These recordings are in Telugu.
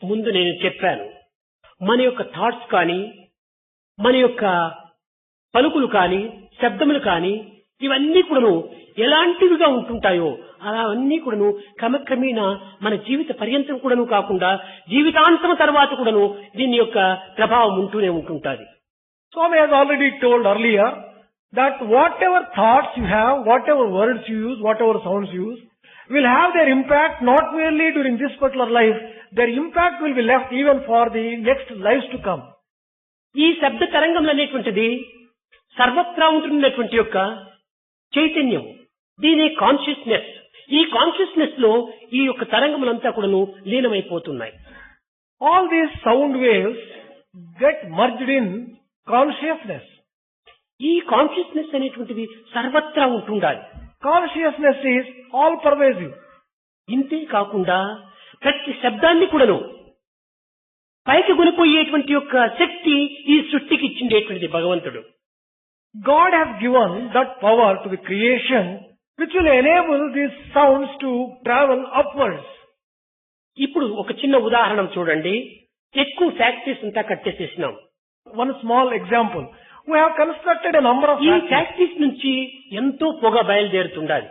ముందు నేను చెప్పాను, మన యొక్క థాట్స్ కానీ, మన యొక్క పలుకులు కానీ, శబ్దములు కానీ, ఇవన్నీ కూడాను ఎలాంటివిగా ఉంటుంటాయో అవన్నీ కూడాను క్రమక్రమేణా మన జీవిత పర్యంతం కూడాను కాకుండా జీవితాంతం తర్వాత కూడాను దీని యొక్క ప్రభావం ఉంటూనే ఉంటుంటుంది. Swami has already told earlier that whatever thoughts you have, whatever words you use, whatever sounds you use, will have their impact not merely during this particular life, their impact will be left even for the next lives to come. ఈ శబ్ద తరంగం అనేటువంటిది సర్వత్రా ఉంటున్నటువంటి యొక్క చైతన్యం, దీని కాన్షియస్నెస్. ఈ కాన్షియస్నెస్ లో ఈ యొక్క తరంగములంతా కూడాను లీనమైపోతున్నాయి. All these sound waves get merged in consciousness. ఈ కాన్షియస్నెస్ అనేటువంటిది సర్వత్రా ఉంటుండాలి. Consciousness is all pervasive. ఇంతే కాకుండా ప్రతి శబ్దాన్ని కూడాను పైకి కొనిపోయేటువంటి యొక్క శక్తి ఈ సృష్టికి ఇచ్చిండేటువంటిది భగవంతుడు. God has given that power to the creation which will enable these sounds to travel upwards. ఇప్పుడు ఒక చిన్న ఉదాహరణ చూడండి. ఎక్కువ ఫ్యాక్టరీస్ అంతా కట్టేసేసినాం. One small example. We have constructed a number of ఈ factories. ఫ్యాక్టరీస్ నుంచి ఎంతో పొగ బయలుదేరుతుండాలి.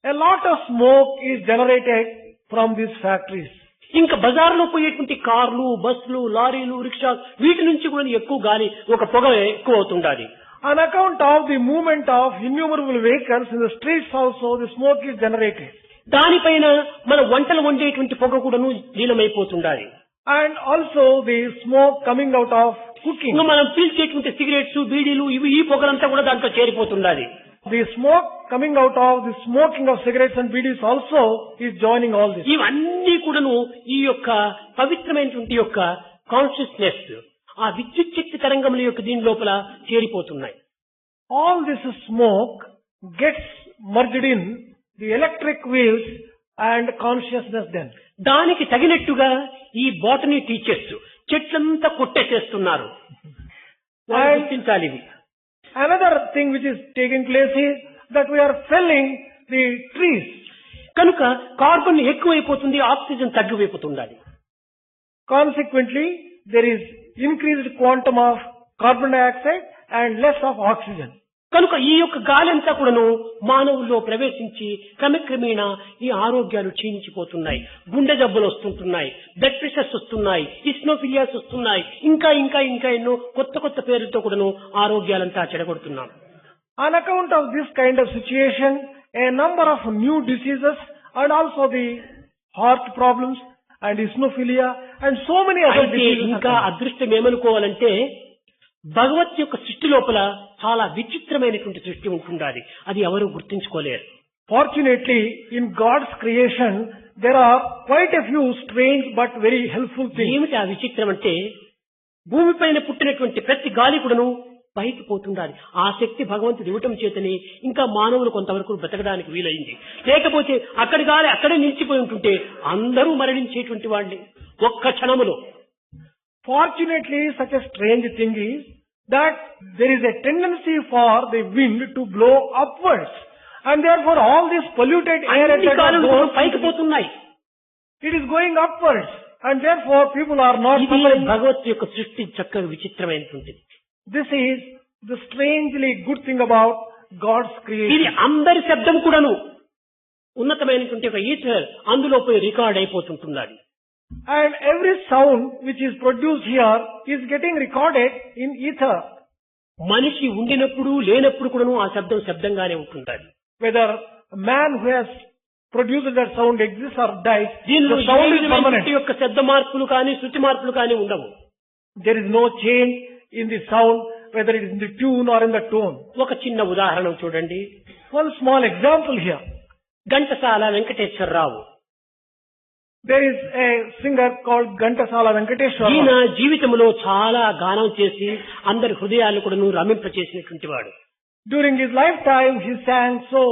A lot of smoke is generated from these factories. ఇంకా బజార్లో పోయేటువంటి కార్లు, బస్సులు, లారీలు, రిక్షా వీటి నుంచి కూడా ఎక్కువ గాలి, ఒక పొగ ఎక్కువ అవుతుండాలి. On account of the movement of innumerable vehicles in the streets also, the smoke is generated. దానిపైన మన వంటలు వండేటువంటి పొగ కూడాను లీనమైపోతుండాలి. And also the smoke coming out of cooking. ఇంకా మనం పీల్చేటువంటి సిగరెట్స్, బీడీలు ఇవి ఈ పొగలంతా కూడా దాంట్లో చేరిపోతుండాలి. The smoke coming out of the smoking of cigarettes and BDs also is joining all this. ఇవన్నీ కూడాను ఈ యొక్క పవిత్రమైనటువంటి యొక్క కాన్షియస్నెస్, ఆ విద్యుత్ శక్తి తరంగముల యొక్క దీని లోపల చేరిపోతున్నాయి. All this smoke gets merged in the electric waves and consciousness then. దానికి తగినట్టుగా ఈ బాటనీ టీచర్స్ చెట్లంతా కొట్టేసేస్తున్నారు. వాళ్ళు గుర్తించాలి ఇవి. Another thing which is taking place is that we are felling the trees. కనుక కార్బన్ ఎక్కువైపోతుంది, oxygen తగ్గిపోతుండాలి. Consequently, there is increased quantum of carbon dioxide and less of oxygen. కనుక ఈ యొక్క గాలి అంతా కూడాను మానవుల్లో ప్రవేశించి క్రమక్రమేణా ఈ ఆరోగ్యాలు క్షీణించిపోతున్నాయి. గుండె జబ్బులు వస్తుంటున్నాయి, బ్లడ్ ప్రెషర్స్ వస్తున్నాయి, ఇస్నోఫిలియాస్ వస్తున్నాయి, ఇంకా ఇంకా ఇంకా ఎన్నో కొత్త కొత్త పేర్లతో కూడాను ఆరోగ్యాలంతా చెడగొడుతున్నాం. On account of this kind of situation, a number of new diseases and also the heart problems and eosinophilia and so many other అయితే diseases. ఇంకా అదృష్టం ఏమనుకోవాలంటే భగవత్ యొక్క సృష్టి లోపల చాలా విచిత్రమైనటువంటి సృష్టి ఉంటుండాలి. అది ఎవరు గుర్తించుకోలేరు. Fortunately, in God's creation, there are quite a few strange but very helpful things. ఏమిటి ఆ విచిత్రం అంటే, భూమిపైన పుట్టినటువంటి ప్రతి గాలి కూడాను పైకి పోతుండాలి. ఆ శక్తి భగవంతుడు ఇవ్వటం చేతని ఇంకా మానవులు కొంతవరకు బ్రతకడానికి వీలైంది. లేకపోతే అక్కడి గాలి అక్కడే నిలిచిపోయి ఉంటుంటే అందరూ మరణించేటువంటి వాళ్ళే ఒక్క క్షణములో. Fortunately, such a strange thing is that there is a tendency for the wind to blow upwards, and therefore all this polluted air at అన్ని that గాలులు goes, పైకి పోతున్నాయి. it is going upwards, and therefore people are not ఇది suffering. భగవత్ యొక్క సృష్టి చక్కగా విచిత్రమైనటువంటిది. This is the strangely good thing about God's ఇది creation. అందరి శబ్దం కూడాను ఉన్నతమైనటువంటి ఒక ఈథర్ అందులో పోయి record అయిపోతుంటున్నది. And every sound which is produced here is getting recorded in ether. మనిషి ఉండినప్పుడు లేనప్పుడు కూడాను ఆ శబ్దం శబ్దంగానే ఉంటుంటాది. Whether a man who has produced that sound exists or dies, దీనిలో the sound is A permanent. విధమైనటువంటి యొక్క శబ్ద మార్పులు కానీ శృతి మార్పులు కానీ ఉండవు. There is no change in the sound, whether it is in the tune or in the tone. ఒక చిన్న ఉదాహరణ చూడండి. One small example here. Ghantasala Venkateswararao There is a singer called Ghantasala Venkateshwara. ఈయన జీవితంలో చాలా గానం చేసి అందరి హృదయాలు కూడాను రమింపచేసినటువంటి వాడు. During his lifetime, he sang so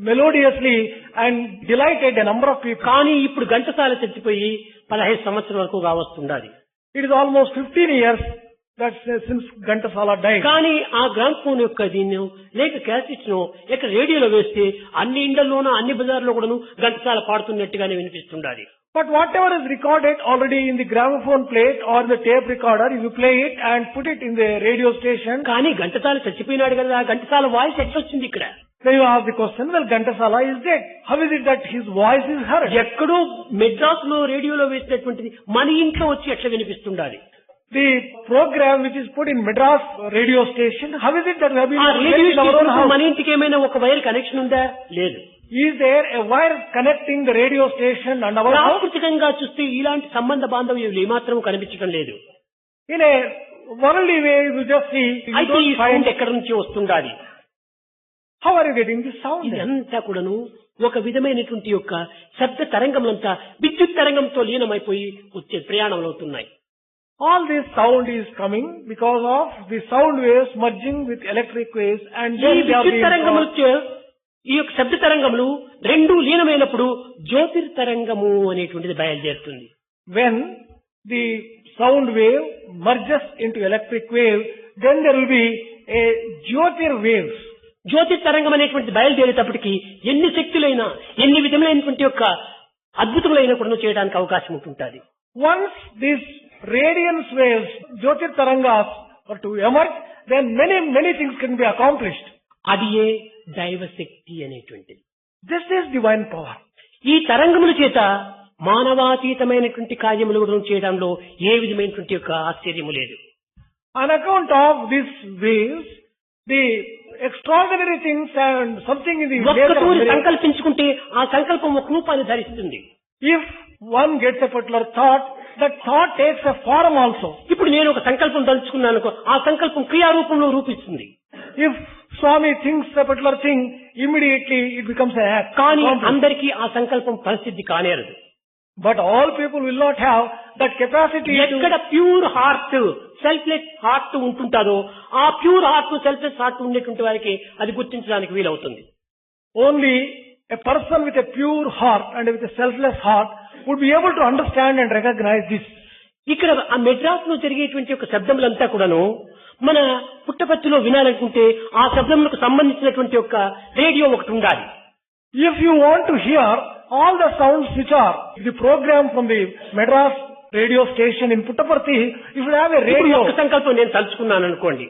melodiously and delighted a number of people. కానీ ఇప్పుడు ఘంటసాల చచ్చిపోయి 15 సంవత్సరాల వరకు కావస్తుండాలి. It is almost 15 years that since Ghantasala died. కానీ ఆ గ్రామ్ఫోన్ యొక్క దీన్ని లేక క్యాసెట్స్ ను ఇక్కడ రేడియోలో వేస్తే అన్ని ఇండ్లలోనూ అన్ని బజార్లో కూడాను Ghantasala పాడుతున్నట్టుగానే వినిపిస్తుండాలి. But whatever is recorded already in the gramophone plate or the tape recorder, if you play it and put it in the radio station, కానీ ఘంటసాల చచ్చిపోయినాడు కదా, ఘంటసాల వాయిస్ ఎట్లొచ్చింది ఇక్కడ? then you ask the question, well, Ghantasala is dead. How is it that his voice is heard? ఎక్కడో మెడ్రాస్ లో రేడియోలో వేసినటువంటిది మన ఇంట్లో వచ్చి ఎట్లా వినిపిస్తుండాలి? The program which is put in Madras radio station, how is it that we have been ఆ radio in our own station house? మన ఇంటికి ఏమైనా ఒక వైర్ కనెక్షన్ ఉందా? లేదు. Is there a wire connecting the radio station and our house? ప్రాకృతికంగా చూస్తే ఇలాంటి సంబంధ బాంధవ్యాలు ఏమాత్రం కనిపించడం లేదు. In a worldly way, you just see, you అయితే ఈ don't సౌండ్ find, ఎక్కడి నుంచి వస్తుండాలి? how are you getting this sound? ఇదంతా కూడాను ఒక విధమైనటువంటి యొక్క శబ్ద తరంగములంతా విద్యుత్ తరంగంతో లీనమైపోయి వచ్చే ప్రయాణంలో అవుతున్నాయి. All this sound is coming because of the sound waves merging with electric waves and ఈ then they are విద్యుత్ being తరంగములు crossed. ఈ యొక్క శబ్ద తరంగములు రెండు లీనమైనప్పుడు జ్యోతిర్తరంగము అనేటువంటిది బయలుదేరుతుంది. When the sound wave merges into electric wave, then there will be a Jyotir waves. జ్యోతిర్తరంగం అనేటువంటి బయలుదేరేటప్పటికి ఎన్ని శక్తులైనా ఎన్ని విధములైనటువంటి యొక్క అద్భుతములైన కూడా చేయడానికి అవకాశం ఉంటుంటుంది. Once these radiance waves, Jyotir Tarangas, are to emerge, then many things can be accomplished. అది ఏ దైవశక్తి అనేటువంటిది. This is divine power. ఈ తరంగముల చేత మానవాతీతమైనటువంటి కార్యములు కూడా చేయడంలో ఏ విధమైనటువంటి యొక్క ఆశ్చర్యము లేదు. On account of these waves, the extraordinary things and something in the nature of ఒక్కటూరి miracle. సంకల్పించుకుంటే ఆ సంకల్పం ఒక రూపాన్ని ధరిస్తుంది. If one gets a particular thought, that thought takes a form also. ఇప్పుడు నేను ఒక సంకల్పం తలుచుకున్నాను, ఆ సంకల్పం క్రియారూపంలో రూపిస్తుంది. If Swami thinks a particular thing, immediately it becomes an act. కానీ అందరికీ ఆ సంకల్పం పరిస్థితి కానేరదు. But all people will not have that capacity to... ఎక్కడ ప్యూర్ హార్ట్ సెల్ఫ్లెస్ హార్ట్ ఉంటుంటారో ఆ ప్యూర్ హార్ట్ సెల్ఫ్లెస్ హార్ట్ ఉండేటువంటి వారికి అది గుర్తించడానికి వీలవుతుంది. Only a person with a pure heart and with a selfless heart would be able to understand and recognize this. ఇక్కడ ఆ మెడ్రాస్ లో జరిగేటువంటి ఒక శబ్దములంతా కూడాను మన పుట్టపర్తిలో వినాలనుకుంటే ఆ శబ్దములకు సంబంధించినటువంటి ఒక రేడియో ఒకటి ఉండాలి. If you want to hear all the sounds which are the program from the Madras radio station in Puttaparthi, you should have a ఇప్పుడు radio. ఒక సంకల్పం నేను తలుచుకున్నాను అనుకోండి,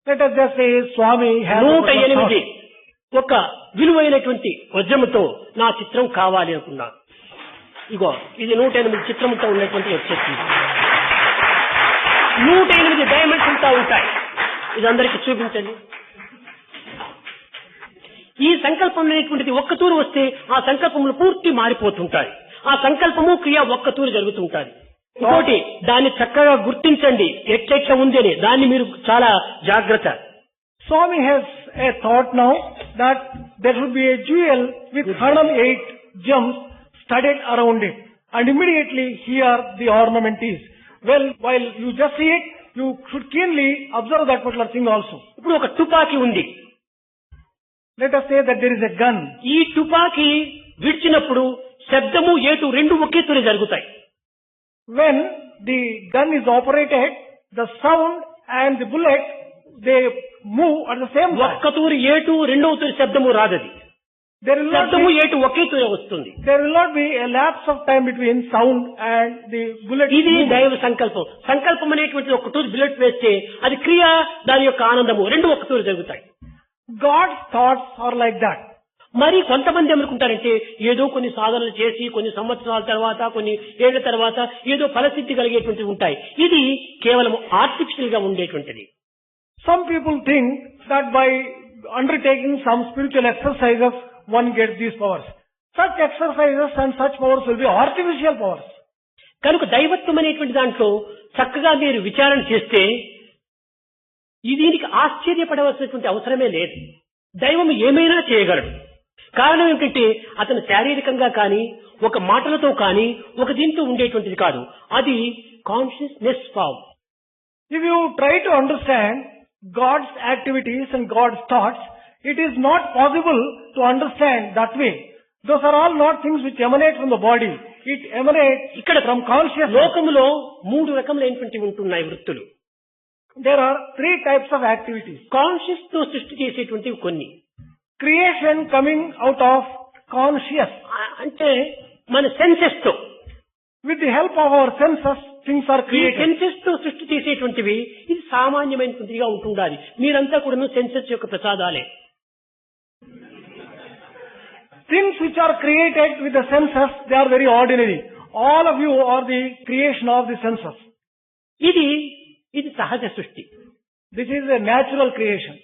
Let us just say Swami has a particular 108 thought. ఒక విలువైనటువంటి వజ్రముతో నా చిత్రం కావాలి అనుకున్నా. ఇగో ఇది 108 చిత్రముతో ఉన్నటువంటి వచ్చేసి 108 డైమండ్స్ ఉంటా ఉంటాయి. ఇది అందరికి చూపించండి. ఈ సంకల్పం అనేటువంటిది ఒక్క తూరు వస్తే ఆ సంకల్పములు పూర్తి మారిపోతుంటాయి. ఆ సంకల్పము క్రియ ఒక్క తూరు జరుగుతుంటాయి. ఇంకోటి దాన్ని చక్కగా గుర్తించండి ఎట్లెట్లా ఉంది అని, దాన్ని మీరు చాలా జాగ్రత్త. Swami has a thought now that there should be a jewel with 108 gems studded around it, and immediately here the ornament is. Well, while you just see it, you should keenly observe that particular thing also. ఇప్పుడు ఒక తుపాకీ ఉంది. Let us say that there is a gun. ఈ తుపాకీ విడిచినప్పుడు శబ్దము ఏటు రెండు ఒకే తూరి జరుగుతాయి. When the gun is operated, the sound and the bullet, they move at the same time. ఒక్క తూరి ఏటు రెండవ తూరి శబ్దము రాదది. There will not శబ్దము be, ఏటు ఒకే తూరి వస్తుంది. there will not be a lapse of time between sound and the bullet. ఇది movement. దైవ సంకల్పం. సంకల్పం అనేటువంటి ఒక తూరి బుల్లెట్ వేస్తే అది క్రియ, దాని యొక్క ఆనందము రెండు ఒక్క తూరి జరుగుతాయి. God's thoughts are like that. మరి కొంతమంది ఏమనుకుంటారంటే ఏదో కొన్ని సాధనలు చేసి కొన్ని సంవత్సరాల తర్వాత కొన్ని ఏళ్ల తర్వాత ఏదో ఫలసిద్ధి కలిగేటువంటివి ఉంటాయి. ఇది కేవలం ఆర్టిఫిషియల్ గా ఉండేటువంటిది. Some people think that by undertaking some spiritual exercises, one gets these powers. Such exercises and such powers will be artificial powers. కనుక దైవత్వం అనేటువంటి దాంట్లో చక్కగా మీరు విచారణ చేస్తే దీనికి ఆశ్చర్యపడవలసినటువంటి అవసరమే లేదు. దైవం ఏమైనా చేయగలడు. కారణం ఏమిటంటే అతను శారీరకంగా కానీ ఒక మాటలతో కానీ ఒక దీంతో ఉండేటువంటిది కాదు. అది consciousness form. If you try to understand God's activities and God's thoughts, it is not possible to understand that way. Those are all not things which emanate from the body. It emanates ఇక్కడ from consciousness. లోకములో 3 రకములైనటువంటి ఉంటున్నాయి వృత్తులు. There are 3 types of activities. Conscious తో సృష్టి చేసేటువంటివి కొన్ని. Creation coming out of conscious. అంటే మన సెన్సెస్ తో With the help of our senses, things are ఈ created. సెన్సెస్ తో సృష్టి చేసేటువంటివి ఇది సామాన్యమైనటువంటిగా ఉంటుండాలి. మీరంతా కూడా సెన్సెస్ యొక్క ప్రసాదాలే. Things which are created with the senses, they are very ordinary. All of you are the creation of the senses. ఇది సహజ సృష్టి. This is a natural creation.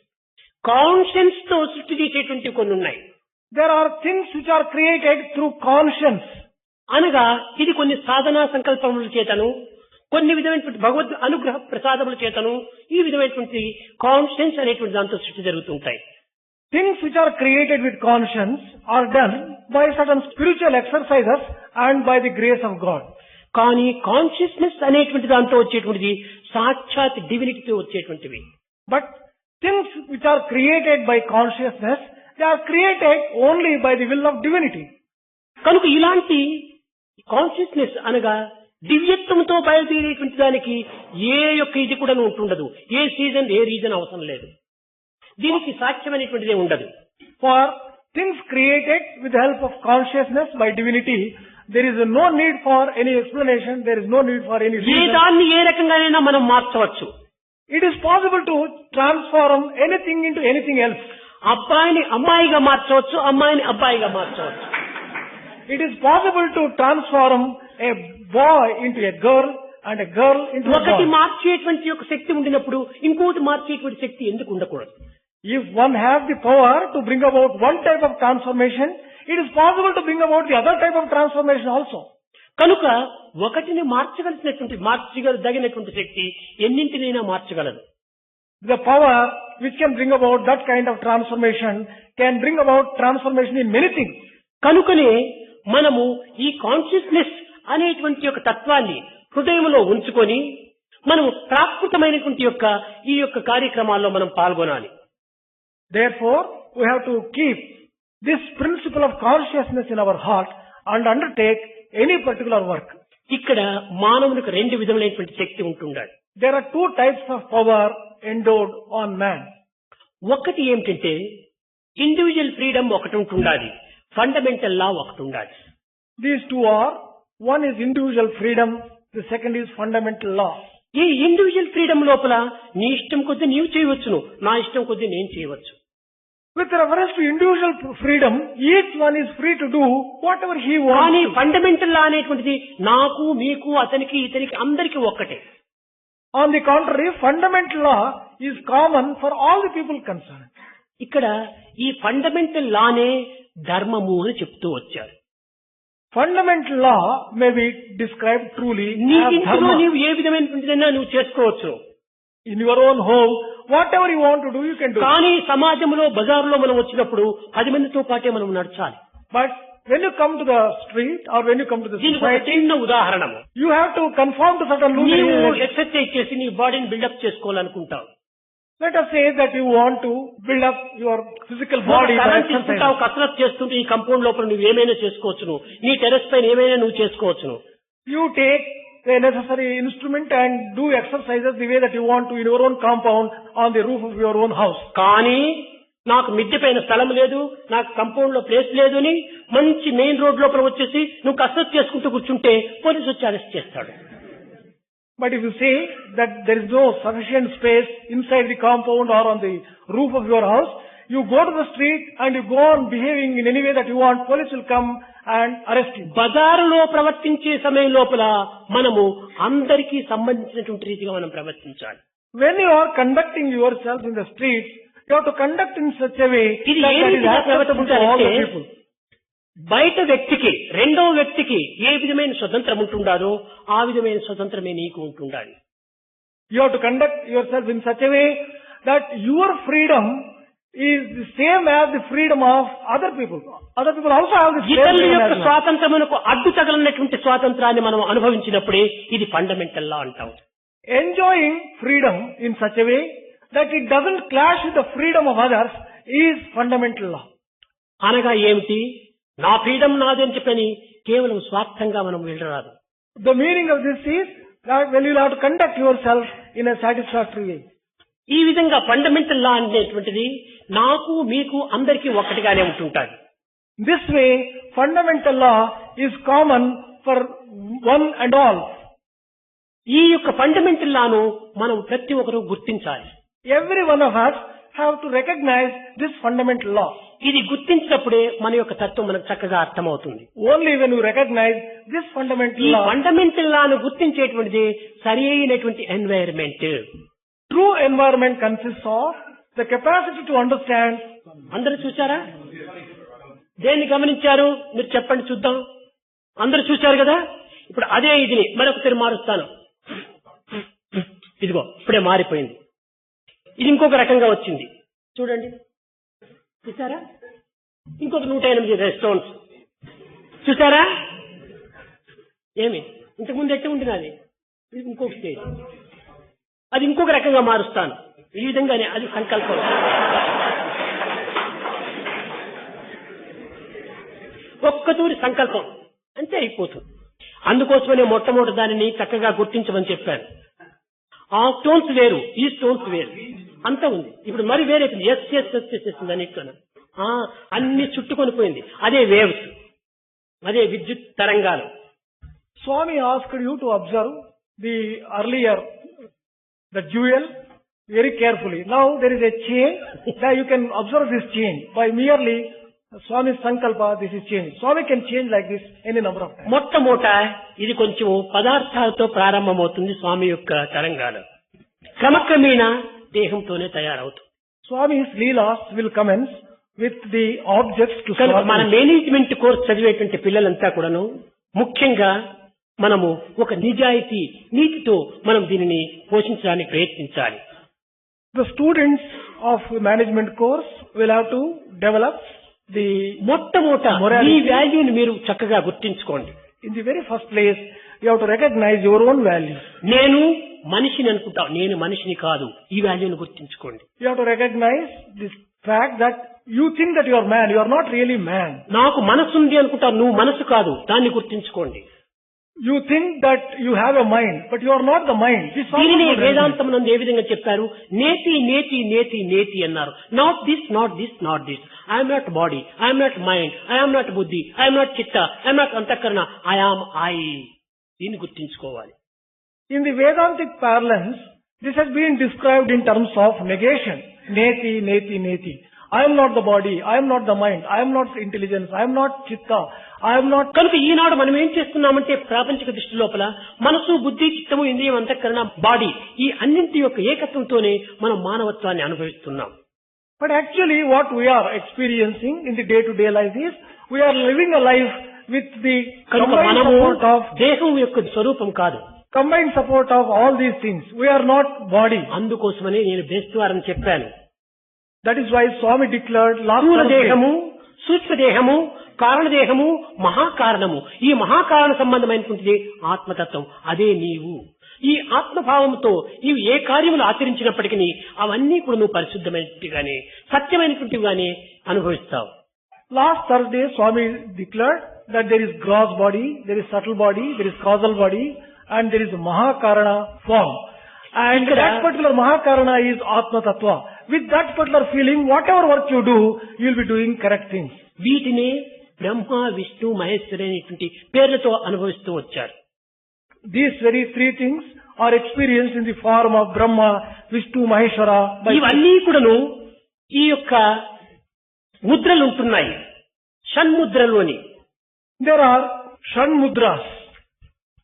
Conscience తో సృష్టి చేసేటువంటి కొన్ని ఉన్నాయి. There are things which are created through conscience. అనగా ఇది కొన్ని సాధనా సంకల్పముల చేతను, కొన్ని విధమైనటువంటి భగవద్ అనుగ్రహ ప్రసాదముల చేతను ఈ విధమైనటువంటి కాన్షియన్స్ అనేటువంటి దాంతో సృష్టి జరుగుతుంటాయి. Things which are created with conscience are done by certain spiritual exercises and by the grace of God. కానీ కాన్షియస్నెస్ అనేటువంటి దాంతో వచ్చేటువంటిది సాక్షాత్ డివినిటీతో వచ్చేటువంటివి. But things which are created by consciousness, they are created only by the will of divinity. కనుక ఇలాంటి కాన్షియస్నెస్ అనగా దివ్యత్వంతో బయలుదేరేటువంటి దానికి ఏ యొక్క ఇది కూడా ఉంటుండదు. ఏ సీజన్ ఏ రీజన్ అవసరం లేదు. దీనికి సాక్ష్యమైనటువంటిదే ఉండదు. For things created with the help of consciousness by divinity, there is no need for any explanation, there is no need for any A reason. దాన్ని ఏ రకంగానైనా మనం మార్చవచ్చు. It is possible to transform anything into anything else. అబ్బాయిని అమ్మాయిగా మార్చవచ్చు, అమ్మాయిని అబ్బాయిగా మార్చవచ్చు. It is possible to transform a boy into a girl and a girl into a ఒకటి boy. మార్చేటువంటి యొక్క శక్తి ఉండినప్పుడు ఇంకోటి మార్చేటువంటి శక్తి ఎందుకు ఉండకూడదు? If one has the power to bring about one type of transformation, it is possible to bring about the other type of transformation also. కనుక ఒకటిని మార్చగలిగినటువంటి శక్తి ఎన్నింటినైనా మార్చగలదు. The power which can bring about that kind of transformation can bring about transformation in many things. కనుకనే మనము ఈ కాన్షియస్నెస్ అనేటువంటి యొక్క తత్వాన్ని హృదయంలో ఉంచుకొని మనము ప్రాకృతమైనటువంటి యొక్క ఈ యొక్క కార్యక్రమాల్లో మనం పాల్గొనాలి. Therefore, we have to keep this principle of consciousness in our heart and undertake any particular work. ఇక్కడ మానవునికి రెండు విధములైనటువంటి శక్తి ఉంటుండాలి. There are two types of power endowed on man. ఒకటి ఏమిటంటే ఇండివిజువల్ ఫ్రీడమ్ ఒకటి ఉంటుండాలి, ఫండమెంటల్ లా ఒకటి ఉండాలి. These two are, one is individual freedom, the second is fundamental law. ఈ ఇండివిజువల్ ఫ్రీడమ్ లోపల నీ ఇష్టం కొద్దీ నీవు చేయవచ్చును, నా ఇష్టం కొద్దీ నేను చేయవచ్చు. With reference to individual freedom, each one is free to do whatever he కానీ wants to. ఫండమెంటల్ లా అనేటువంటిది నాకు మీకు అతనికి ఇతనికి అందరికీ ఒక్కటే. On the contrary, fundamental law is common for all the people concerned. ఇక్కడ ఈ ఫండమెంటల్ లానే ధర్మము అని చెప్తూ వచ్చారు. Fundamental law may be described truly నీ as ఇంట్లో dharma. నీవు ఏ విధమైనటువంటిదైనా నువ్వు చేసుకోవచ్చు. In your own home, whatever you want to do, you can do. కానీ సమాజంలో బజారులో మనం వచ్చినప్పుడు 10 మందితో పాటే మనం నడచాలి. But when you come to the street or when you come to the దీనికి ఒక society, చిన్న ఉదాహరణ. you have to conform to certain నీవు rules. ఎక్సర్సైజ్ చేసి నీ బాడీని buildup చేసుకోవాలనుకుంటావు. Let us say that you want to build up your physical body by current తీసుకుంటావు, exercise. కసరత్ చేస్తుంటే ఈ కంపౌండ్ లోపల నువ్వు ఏమైనా చేసుకోవచ్చును, నీ టెరెస్ పైన ఏమైనా నువ్వు చేసుకోవచ్చును. You take the necessary instrument and do exercises the way that you want to in your own compound on the roof of your own house. కానీ నాకు మిద్దె పైన స్థలం లేదు, నాకు కంపౌండ్ లో ప్లేస్ లేదు అని మంచి మెయిన్ రోడ్ లోపల వచ్చేసి నువ్వు కసరత్ చేసుకుంటూ కూర్చుంటే పోలీసు వచ్చి అరెస్ట్ చేస్తాడు. But if you say that there is no sufficient space inside the compound or on the roof of your house, you go to the street and you go on behaving in any way that you want, police will come and arrest you. బజారులో ప్రవర్తించే సమయం లోపల మనము అందరికీ సంబంధించినటువంటి రీతిగా మనం ప్రవర్తించాలి. When you are conducting yourself in the streets, you have to conduct in such a way ఇది that ఏ that is రీతిగా acceptable to all the ప్రవర్తించాలంటే people. బయట వ్యక్తికి రెండో వ్యక్తికి ఏ విధమైన స్వతంత్రం ఉంటుండాలో ఆ విధమైన స్వతంత్రమే నీకు ఉంటుండాలి. You have to conduct yourself in such a way that your freedom is the same as the freedom of other people. Other people also have the same ఇతరుల freedom యొక్క as well. స్వాతంత్రమునకు అడ్డు తగలనటువంటి స్వాతంత్రాన్ని మనం అనుభవించినప్పుడే ఇది ఫండమెంటల్ లా అంటాం. Enjoying freedom in such a way that it doesn't clash with the freedom of others is fundamental law. అనగా ఏమిటి? నా ఫ్రీడమ్ నాది అని చెప్పని కేవలం స్వార్థంగా మనం వెళ్ళరాదు. The meaning of this is that when you have to conduct yourself in a satisfactory way. ఈ విధంగా ఫండమెంటల్ లా అనేటువంటిది నాకు మీకు అందరికీ ఒక్కటిగానే ఉంటుంటాది. This way, fundamental law is common for one and all. ఈ యొక్క ఫండమెంటల్ లాను మనం ప్రతి ఒక్కరూ గుర్తించాలి. Every one of us have to recognize this fundamental law. ఇది గుర్తించినప్పుడే మన యొక్క తత్వం మనకు చక్కగా అర్థమవుతుంది. Only when you recognize this fundamental ఈ law, ఫండమెంటల్ లాను గుర్తించేటువంటిది సరి అయినటువంటి environment. true environment consists of the capacity to understand. అందరూ చూచారా? దేన్ని గమనించారు? మీరు చెప్పండి చూద్దాం. అందరూ చూశారు కదా? ఇప్పుడు అదే ఇదిని మరొకసారి మారుస్తాను. ఇదిగో ఇప్పుడే మారిపోయింది. ఇది ఇంకొక రకంగా వచ్చింది చూడండి. చూసారా? ఇంకొక 108 స్టోన్స్ చూసారా? ఏమి ఇంతకుముందు ఎట్లా ఉంటుంది? ఇది ఇంకొక స్టేజ్. అది ఇంకొక రకంగా మారుస్తాను. ఈ విధంగానే అది సంకల్పం. ఒక్కతూరి సంకల్పం అంతే అయిపోతుంది. అందుకోసమనే మొట్టమొదటి దానిని చక్కగా గుర్తించమని చెప్పాను. ఆ స్టోన్స్ వేరు, ఈ స్టోన్స్ వేరు, అంతా ఉంది. ఇప్పుడు మరి వేరే ఎస్ అన్నిట్లోనే అన్ని చుట్టుకొని పోయింది. అదే వేవ్స్, అదే విద్యుత్ తరంగాలు. Swami asked you to observe the earlier, the jewel very carefully. Now there is a change. That you can observe this change by merely Swami's sankalpa. This is change. Swami can change like this any number of times. మొట్టమొదట ఇది కొంచెం పదార్థాలతో ప్రారంభమవుతుంది. స్వామి యొక్క తరంగాలు క్రమక్రమేణా దేహంతోనే తయారవుతుంది. Swami's leelas will commence with the objects to కనుక Swami. మన మేనేజ్మెంట్ కోర్స్ చదివేటువంటి పిల్లలంతా కూడాను ముఖ్యంగా మనము ఒక నిజాయితీ నీతితో మనం దీనిని పోషించడానికి ప్రయత్నించాలి. The students of management course will have to develop the మొట్టమొదట morality. ఈ వాల్యూని మీరు చక్కగా గుర్తించుకోండి. In the very first place, you have to recognize your own values. నేను మనిషిని అనుకుంటా, నేను మనిషిని కాదు. ఈ వాల్యూని గుర్తించుకోండి. You have to recognize this fact that you think that you are man. You are not really man. నాకు మనసు ఉంది అనుకుంటా, నువ్వు మనసు కాదు. దాన్ని గుర్తించుకోండి. You think that you have a mind, but you are not the mind. This is దీనిని also వేదాంతం నందు ఏ విధంగా చెప్పారు? నేతి నేతి నేతి నేతి అన్నారు. Not this not this not this. I'm not body, I'm not mind, I'm not బుద్ధి, ఐఎమ్ నాట్ చిత్త, ఐఎమ్ నాట్ అంతఃకరణ, ఐఆమ్ ఐ. దీన్ని గుర్తించుకోవాలి. In the Vedantic parlance, this has been described in terms of negation. Neti, neti, neti. I am not the body, I am not the mind, I am not intelligence, I am not chitta, I am not... కనుక ఈనాడు మనం ఏం చేస్తున్నామంటే ప్రాపంచిక దృష్టి లోపల మనసు, బుద్ధి, చిత్తము, ఇంద్రియం, అంతఃకరణ, బాడీ ఈ అన్నింటి యొక్క ఏకత్వంతోనే మనం మానవత్వాన్ని అనుభవిస్తున్నాం. But actually what we are experiencing in the day-to-day life is, we are living a life with the కనుక combined మనము support of దేహం యొక్క స్వరూపం కాదు. combined support of all these things. We are not body. అందుకోసమనే నేను బేస్తవారని చెప్పాను. That is why Swami declared last స్థూల Thursday, దేహము, సూక్ష్మ దేహము, కారణదేహము, మహాకారణము. ఈ మహాకారణ సంబంధమైనటువంటిది ఆత్మతత్వం. అదే నీవు. ఈ ఆత్మభావంతో నీవు ఏ కార్యములు ఆచరించినప్పటికీ అవన్నీ కూడా నువ్వు పరిశుద్ధమైనట్టుగానే సత్యమైనటువంటివిగానే అనుభవిస్తావు. last Thursday Swami declared that there is gross body, there is subtle body, there is causal body, and there is Mahakarana form. And that particular Mahakarana is Atma Tattva. With that particular feeling, whatever work you do, you will be doing correct things. వీటిని బ్రహ్మ, విష్ణు, మహేశ్వరి అనేటువంటి పేర్లతో అనుభవిస్తూ వచ్చారు. These very three things are experienced in the form of Brahma, Vishnu, Maheshwara. ఇవన్నీ కూడాను ఈ యొక్క ముద్రలు ఉంటున్నాయి. షణ్ముద్రలు అని. There are Shan Mudras.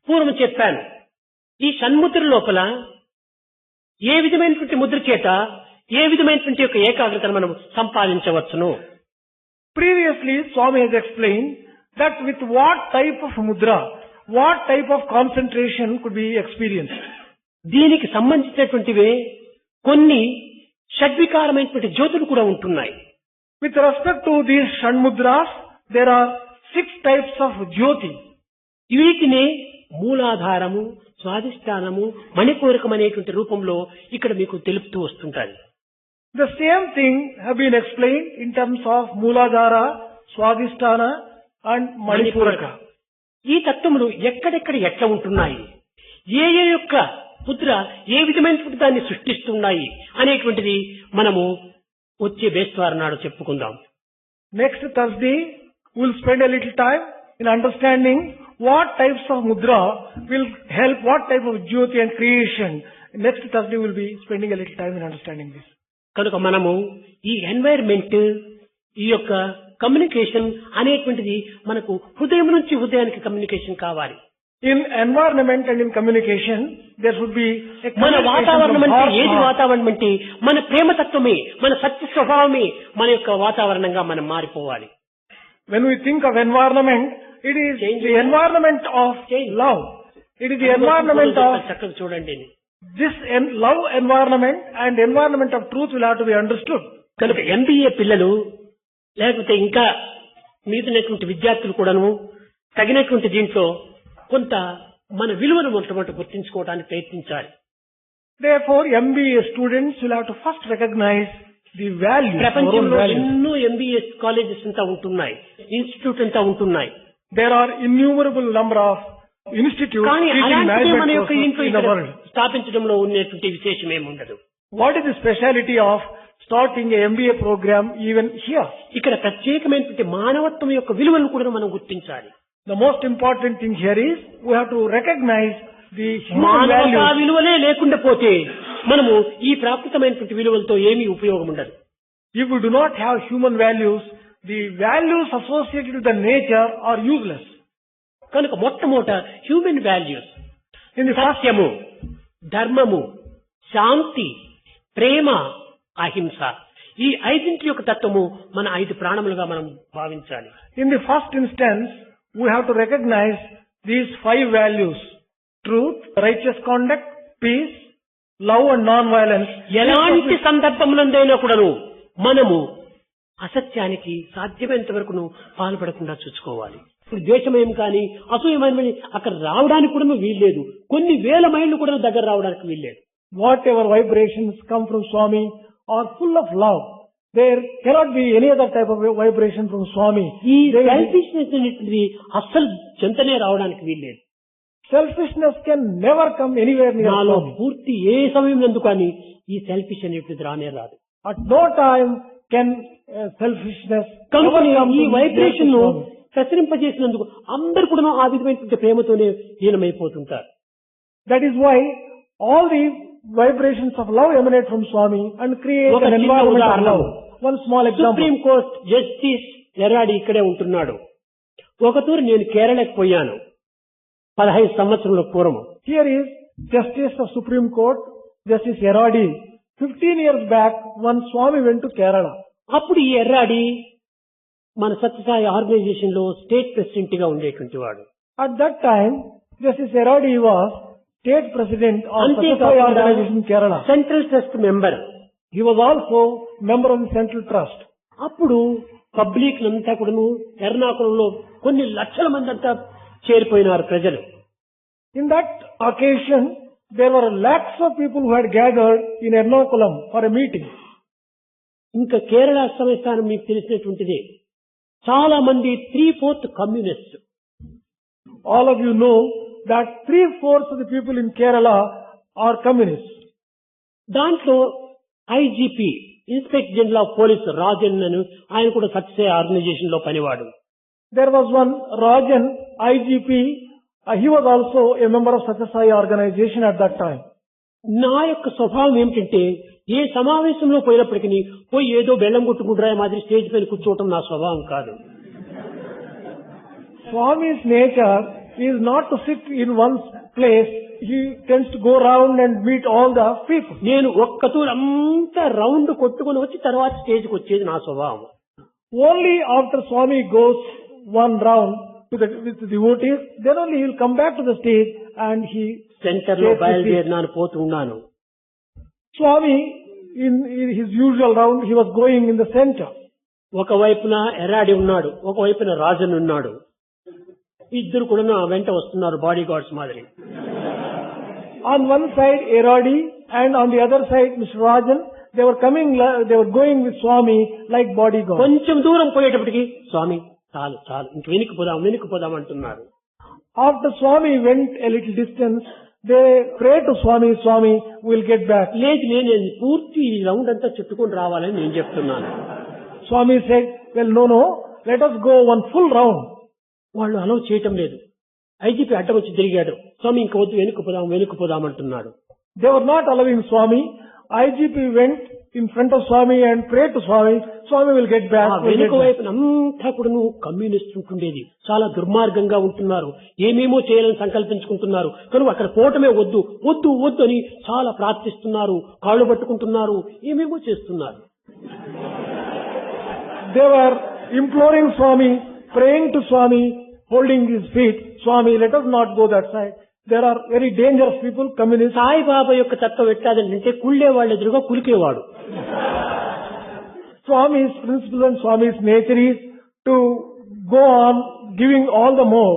పూర్వం చెప్పాను. ఈ షణ్ముద్ర లోపల ఏ విధమైనటువంటి ముద్ర చేత ఏ విధమైనటువంటి యొక్క ఏకాగ్రతను మనం సంపాదించవచ్చును. Previously, Swami has explained that with what type of mudra, what type of concentration could be experienced. దీనికి సంబంధించినటువంటివే కొన్ని షడ్వికారమైనటువంటి జ్యోతులు కూడా ఉంటున్నాయి. With respect to these Shan Mudras, there are 6 types of Jyoti. వీటిని మూలాధారము, స్వాధిష్టానము, మణిపూరకం అనేటువంటి రూపంలో ఇక్కడ మీకు తెలుపుతూ వస్తుంటారు. The same thing have been explained in terms of Mooladhara, Swadhisthana and Manipuraka. ఈ తత్వములు ఎక్కడెక్కడ ఎట్లా ఉంటున్నాయి, ఏ ఏ యొక్క ముద్ర ఏ విధమైనటువంటి దాన్ని సృష్టిస్తున్నాయి అనేటువంటిది మనము వచ్చే బేస్తవారం నాడు చెప్పుకుందాం. Next Thursday, we will spend a little time in understanding what types of mudra will help, what type of jyoti and creation. Next Thursday we will be spending a little time in understanding this. కనుక మనము ఈ ఎన్వైర్మెంట్, ఈ యొక్క కమ్యూనికేషన్ అనేటువంటిది మనకు హృదయం నుంచి హృదయానికి కమ్యూనికేషన్ కావాలి. In environment and in communication, there should be a మన communication వాతావరణం from అంటే heart to ఏది heart. వాతావరణం అంటే మన ప్రేమతత్వమే, మన సత్య స్వభావమే మన యొక్క వాతావరణంగా మనం మారిపోవాలి. When we think of environment, it is Change. the environment of Change. love. It is the environment of చక్కగా చూడండి. this love environment, and environment of truth will have to be understood. కనుక MBA పిల్లలు లేకపోతే ఇంకా మిగతాటువంటి విద్యార్థులు కూడాను తగినటువంటి దీంట్లో కొంత మన విలువను మొట్టమొదటి గుర్తించుకోవడానికి ప్రయత్నించాలి. Therefore, MBA students will have to first recognize the value, our own ప్రపంచంలో values. ఎన్నో MBA కాలేజెస్ అంతా ఉంటున్నాయి, ఇన్స్టిట్యూట్ అంతా ఉంటున్నాయి. There are innumerable number of institutes కానీ teaching అలాంటిదే మన management యొక్క ఇంట్లో courses in the ఇక్కడ world. స్థాపించడంలో ఉన్నటువంటి విశేషం ఏముండదు. What is the speciality of starting a MBA program even here? ఇక్కడ ప్రత్యేకమైనటువంటి మానవత్వం యొక్క విలువలను కూడా మనం గుర్తించాలి. The most important thing here is we have to recognize the human మానవతా values. విలువలే లేకుండా పోతే మనము ఈ ప్రాకృతమైనటువంటి విలువలతో ఏమీ ఉపయోగం ఉండదు. If we do not have human values, the values associated with the nature are useless. కనుక మొట్టమొదట human values, In the first, సత్యము, ధర్మము, శాంతి, ప్రేమ, అహింస, ఈ ఐదింటి యొక్క తత్వము మన 5 ప్రాణములుగా మనం భావించాలి. in the first instance, we have to recognize these 5 values: truth, righteous conduct, peace, love and non-violence. ఎలాంటి సందర్భములందైనా కూడాను మనము అసత్యానికి సాధ్యమైనంత వరకును పాల్పడకుండా చూసుకోవాలి. ఇప్పుడు ద్వేషమయం కానీ అసూయమయం అక్కడ రావడానికి కూడా వీల్లేదు. కొన్ని వేల మైళ్ళు కూడా దగ్గర రావడానికి వీల్లేదు. Whatever vibrations come from Swami are full of love. There cannot be any other type of vibration from Swami. ఈ They will be- సెల్ఫిష్నెస్ అనేది అస్సలు చెంతనే రావడానికి వీల్లేదు. Selfishness can never come anywhere near నాలో Swami. పూర్తి ఏ సమయం నందు కానీ ఈ సెల్ఫిష్ అనేటువంటిది రానే రాదు. At no time can selfishness కనుక ever come ఈ to వైబ్రేషన్ ను Swami. ప్రసరింపజేసినందుకు అందరు కూడా ఆ విధమైనటువంటి ప్రేమతోనే లీనమైపోతుంటారు. That is why all the vibrations of love emanate from Swami and create ఒక an చిన్న environment of ఉదాహరణ. love. One small example. Supreme court justice Eradi ఇక్కడే ఉంటున్నాడు. ఒకతూరు నేను కేరళకు పోయాను 15 సంవత్సరాల పూర్వం. Here is Justice of Supreme Court, Justice Eradi. 15 years back, one Swami went to Kerala. అప్పుడు ఈ ఎర్రాడి మన సత్యసాయి ఆర్గనైజేషన్ లో స్టేట్ ప్రెసిడెంట్ గా ఉండేటువంటి వాడు. At that time, Justice Eradi was state president of Ante Satyasai Kakunda organization in Kerala. Central trust member. He was also member of the Central Trust. అప్పుడు పబ్లిక్ అంతా కూడాను ఎర్నాకులంలో కొన్ని లక్షల మంది అంతా చేరిపోయినారు ప్రజలు. In that occasion, there were lakhs of people who had gathered in Ernakulam for a meeting. ఇంకా కేరళ సంస్థానం మీకు తెలిసినటువంటిదే. చాలా మంది 3/4 communist. All of you know that 3/4 of the people in Kerala are communists. దాంట్లో IGP inspector general of police Rajan అని ఆయన కూడా సత్యసాయి ఆర్గనైజేషన్ లో పనివాడు. There was one Rajan, IGP. He was also a member of Satyasai organization at that time. నా యొక్క స్వభావం ఏమిటంటే ఏ సమావేశంలో పోయినప్పటికీ పోయి ఏదో బెల్లం కొట్టుకుంటారా మాదిరి స్టేజ్ పైన కూర్చోవటం నా స్వభావం కాదు. Swami's nature is not to sit in one place. He tends to go around and meet all the people. నేను ఒక్కతూరు అంతా రౌండ్ కొట్టుకుని వచ్చి తర్వాత స్టేజ్కి వచ్చేది నా స్వభావం. Only after Swami goes one round with the devotees, then only he will come back to the stage and he centre లో బయలుదేరినాను పోతూ ఉన్నాను. Swami, in his usual round, he was going in the center. ఒకవైపున ఎరాడి ఉన్నాడు, ఒకవైపున రాజన్ ఉన్నాడు. ఇద్దరు కూడా నా వెంట వస్తున్నారు బాడీ గార్డ్స్ మాదిరి. On one side Eradi and on the other side Mr. Rajan, they were going with Swami like bodyguards. కొంచెం దూరం పోయేటప్పటికి స్వామి చాలు చాలు ఇంక వెనక్కి పోదాం అంటున్నారు. After Swami went a little distance, they prayed to Swami, Swami, we'll get back. లేదు నేను పూర్తి ఈ రౌండ్ అంతా చుట్టుకొని రావాలని నేను చెప్తున్నాను. Swami said, well, no, let us go one full round. వాళ్ళు అలౌ చేయటం లేదు. ఐజీపీ అడ్డం వచ్చి తిరిగాడు. స్వామి ఇంక వద్దు, వెనుక్కు పోదాం అంటున్నాడు. They were not allowing Swami. IGP went in front of Swami and prayed to Swami. Swami will get back. ఆ వెనుక వైపున అంతా కూడా కమ్యూనిస్ట్ ఉంటుండేది. చాలా దుర్మార్గంగా ఉంటున్నారు. ఏమేమో చేయాలని సంకల్పించుకుంటున్నారు. కనుక అక్కడ పోవటమే వద్దు వద్దు వద్దు అని చాలా ప్రార్థిస్తున్నారు. కాళ్ళు పట్టుకుంటున్నారు. ఏమేమో చేస్తున్నారు. They were imploring Swami, praying to Swami, holding his feet. Swami, let us not go that side. There are very dangerous people, communists. Saibaba యొక్క తత్వం ఎట్లాదంటే కుళ్ళే వాళ్ళ ఎదురుగా కులికేవాడు. Swami's principle and Swami's nature is to go on giving all the more,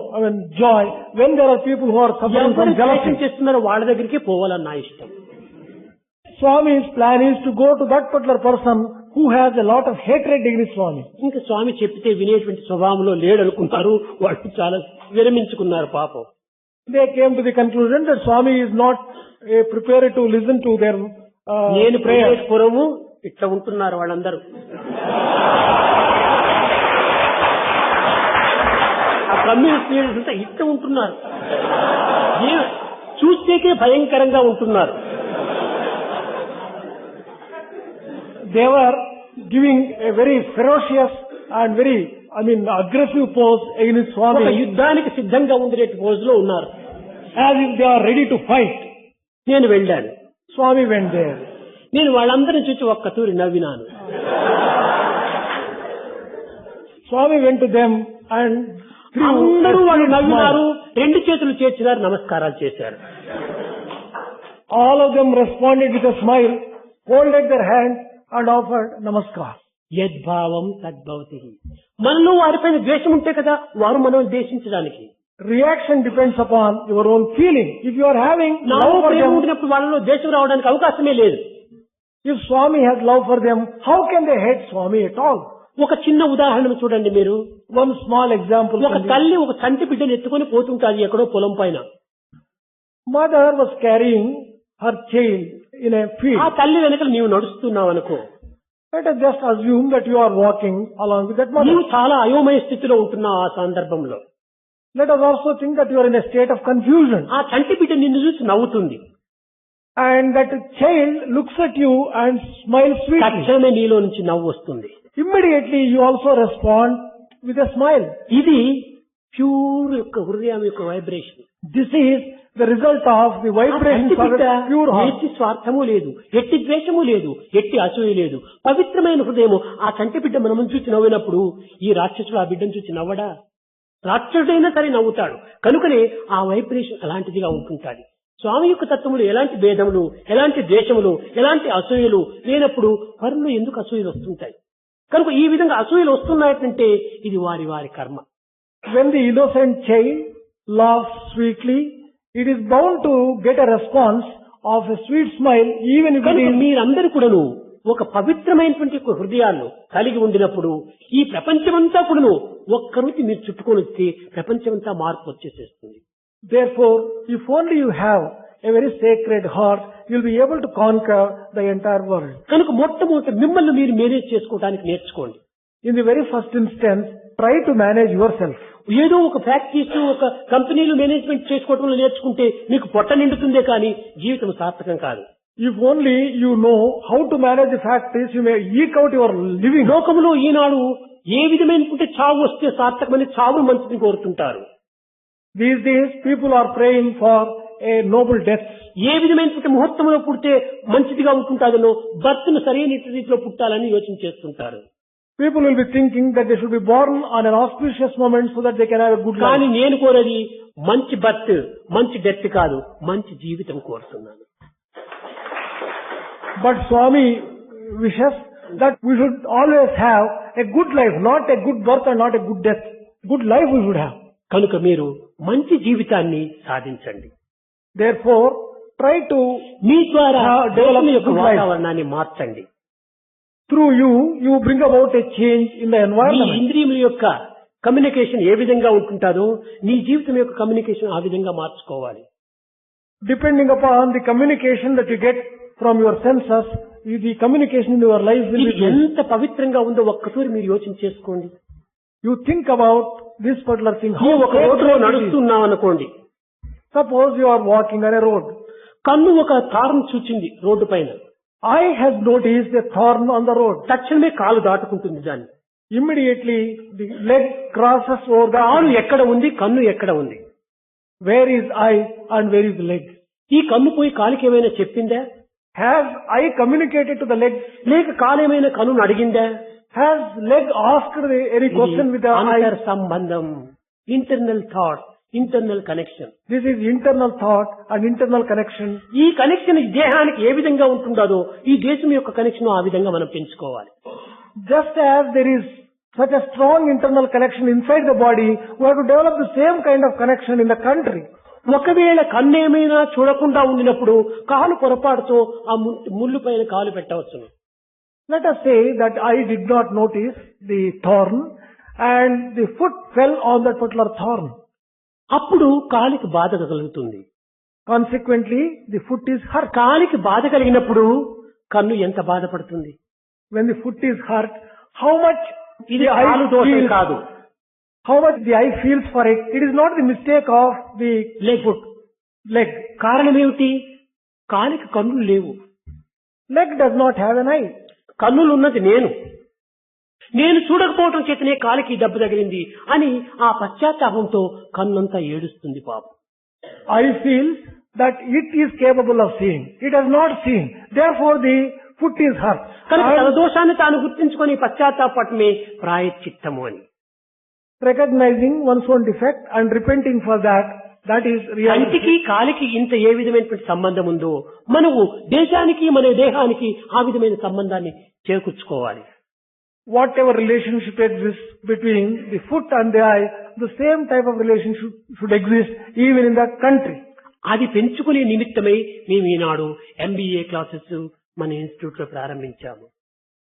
joy when there are people who are suffering from jealousy. చేస్తున్నారో వాళ్ళ దగ్గరికి పోవాలని నా ఇష్టం. Swami's plan is to go to that particular person who has a lot of hatred against Swami. ఇంకా స్వామి చెప్తే వినేటువంటి స్వభావంలో లేడు అనుకుంటారు. వాళ్ళు చాలా విరమించుకున్నారు పాపం. They came to the conclusion that Swami is not prepared to listen to their నేను prayers. పురము ఇట్లా ఉంటున్నారు వాళ్ళందరూ. ఆ కమ్యూనిస్ట్ లీడర్స్ అంతా ఇట్లా ఉంటున్నారు. చూస్తేకే భయంకరంగా ఉంటున్నారు. They were giving a very ferocious and very, aggressive pose against ఒక Swami, యుద్ధానికి సిద్ధంగా ఉండే పోజ్ లో ఉన్నారు. as if they are ready to fight. నేను వెళ్ళాను. Swami went there. నేను వాళ్ళందరినీ చూసి ఒక్క తూరి నవ్వినాను. Swami went to them and అందరూ వాళ్ళు smile. నవ్వినారు. రెండు చేతులు చేర్చినారు, నమస్కారాలు చేశారు. All of them responded with a smile, folded their hands and offered namaskar. యద్భావం తద్భవతి. మనలో వారిపైన ద్వేషం ఉంటే కదా వారు మనం ద్వేషించడానికి. Reaction depends upon your own feeling. If you are having నాలో love for ప్రేమ them, ఉండినప్పుడు వాళ్ళలో ద్వేషం రావడానికి అవకాశమే లేదు. if Swami has love for them, how can they hate Swami at all? ఒక చిన్న ఉదాహరణ చూడండి మీరు. One small example. ఒక తల్లి ఒక చంటి బిడ్డను ఎత్తుకొని పోతుంటాది ఎక్కడో పొలం పైన. Mother was carrying her child in a field. ఆ తల్లి వెనకాల నీవు నడుస్తున్నావు అనుకో. Let us just assume that you are walking along with that mother. నీవు చాలా అయోమయ స్థితిలో ఉంటున్నావు ఆ సందర్భంలో. Let us also think that you are in a state of confusion. ఆ చంటి బిడ్డ నిన్ను చూసి నవ్వుతుంది. And that child looks at you and smiles sweetly. తక్షణమే నీలో నుంచి నవ్వు వస్తుంది. Immediately you also respond with a smile. ఇది ప్యూర్ యొక్క హృదయం యొక్క vibration. This is the result of the vibration of a pure heart. ఎట్టి స్వార్థము లేదు, ఎట్టి ద్వేషము లేదు, ఎట్టి అసూయ లేదు. పవిత్రమైన హృదయము. ఆ చంటి బిడ్డ మనం చూసి నవ్వినప్పుడు ఈ రాక్షసుడు ఆ బిడ్డను చూసి నవ్వడా? రాక్షసుడైనా సరే నవ్వుతాడు. కనుకనే ఆ వైబ్రేషన్ అలాంటిదిగా ఉంటుంటాది. స్వామి యొక్క తత్వములు ఎలాంటి భేదములు, ఎలాంటి ద్వేషములు, ఎలాంటి అసూయలు లేనప్పుడు వారిలో ఎందుకు అసూయలు వస్తుంటాయి? కనుక ఈ విధంగా అసూయలు వస్తున్నాయంటే ఇది వారి వారి కర్మ. When the innocent child laughs sweetly, it is bound to get a response of a sweet smile, even if it కనుక is. మీరందరూ కూడాను ఒక పవిత్రమైనటువంటి హృదయాలను కలిగి ఉండినప్పుడు ఈ ప్రపంచమంతా కూడాను ఒక్కరికి మీరు చుట్టుకొని వస్తే ప్రపంచమంతా మార్పు వచ్చేసేస్తుంది. Therefore, if only you have a very sacred heart, you will be able to conquer the entire world. కనుక మొట్టమొదటి మిమ్మల్ని మీరు మేనేజ్ చేసుకోవడానికి నేర్చుకోండి. In the very first instance, try to manage yourself. ఏదో ఒక ఫ్యాక్టరీస్ ఒక కంపెనీలు మేనేజ్మెంట్ చేసుకోవడంలో నేర్చుకుంటే మీకు పొట్ట నిండుతుందే కానీ జీవితం సార్థకం కాదు. If only you know how to manage the factories, you may eke out your living. లోకంలో ఈనాడు ఏ విధమైనటువంటి చావు వస్తే సార్థకమని చావు మంచిని కోరుతుంటారు. These days, people are praying for a noble death. ఏ విధమైనటువంటి ముహూర్తంలో పుడితే మంచిదిగా ఉంటుంటాదనో భర్తను సరైన రీతిలో పుట్టాలని యోచన చేస్తుంటారు. People will be thinking that they should be born on an auspicious moment so that they can have a good కానీ life. నేను కోరేది మంచి బర్త్, మంచి డెత్ కాదు, మంచి జీవితం కోరుతున్నాను. But Swami wishes that we should always have a good life, not a good birth and not a good death. Good life we should have. కనుక మీరు మంచి జీవితాన్ని సాధించండి. Therefore, try to, మీ ద్వారా develop దేశం యొక్క good life. వాతావరణాన్ని మార్చండి. Through you, you bring about a change in the నీ environment. ఇంద్రియముల యొక్క కమ్యూనికేషన్ ఏ విధంగా ఉంటుంటాదో నీ జీవితం యొక్క కమ్యూనికేషన్ ఆ విధంగా మార్చుకోవాలి. Depending upon the communication that you get from your senses, the communication in your life will ఇది be changed. ఎంత పవిత్రంగా ఉందో ఒక్కసారి మీరు యోచన చేసుకోండి. You think about this particular thing. నువ్వు ఒక రోడ్డులో great it is. నడుస్తున్నావు అనుకోండి. Suppose you are walking on a road. కన్ను ఒక తారను చూచింది రోడ్డు పైన. Eye has noticed a thorn on the road. తక్షణమే కాలు దాటుకుంటుంది దాన్ని. Immediately the leg crosses over the కాలు arm. ఎక్కడ ఉంది, కన్ను ఎక్కడ ఉంది? Where is eye and where is the leg? ఈ కన్ను పోయి కాలికి ఏమైనా చెప్పిందా? Has eye communicated to the leg? లేక కాలేమైనా కన్నును అడిగిందా? Has leg asked any question with the అంతర్ eye? సంబంధం, internal thought, internal connection. This is internal thought and internal connection. ఈ కనెక్షన్ ఈ దేహానికి ఏ విధంగా ఉంటుందో ఈ దేశం యొక్క కనెక్షన్ ఆ విధంగా మనం పెంచుకోవాలి. Just as there is such a strong internal connection inside the body, we have to develop the same kind of connection in the country. ఒకవేళ కన్నేమైనా చూడకుండా ఉండినప్పుడు కాలు పొరపాటుతో ఆ ముళ్ళు పైన కాలు పెట్టవచ్చును. Let us say that eye did not notice the thorn and the foot fell on that particular thorn. అప్పుడు కాలికి బాధ కలుగుతుంది. Consequently, the foot is hurt. కాలికి బాధ కలిగినప్పుడు కన్ను ఎంత బాధపడుతుంది? When the foot is hurt, how much ఇది the కాలు eye దోషం feels, కాదు, how much the eye feels for it. It is not the mistake of the లేకపోతే leg. కారణం ఏమిటి? కాలికి కన్నులు లేవు. Leg does not have an eye. కన్నులు ఉన్నది నేను చూడకపోవటం చేతనే కాలికి దెబ్బ తగిలింది అని ఆ పశ్చాత్తాపంతో కన్నంతా ఏడుస్తుంది పాపం. Eye feels that it is capable of seeing. It has not seen. Therefore, the foot is hurt. కనుక తన And దోషాన్ని తాను గుర్తించుకొని పశ్చాత్తాపటమే ప్రాయశ్చిత్తము అని. recognizing one's own defect and repenting for that, that is కంటికి reality. కాలికి ఇంత ఏ విధమైనటువంటి సంబంధం ఉందో మనము దేశానికి మన దేహానికి ఆ విధమైన సంబంధాన్ని చేకూర్చుకోవాలి. Whatever relationship exists between the foot and the eye, the same type of relationship should exist even in the country. అది పెంచుకునే నిమిత్తమై మేము ఈనాడు MBA క్లాసెస్ మన ఇన్స్టిట్యూట్ లో ప్రారంభించాము.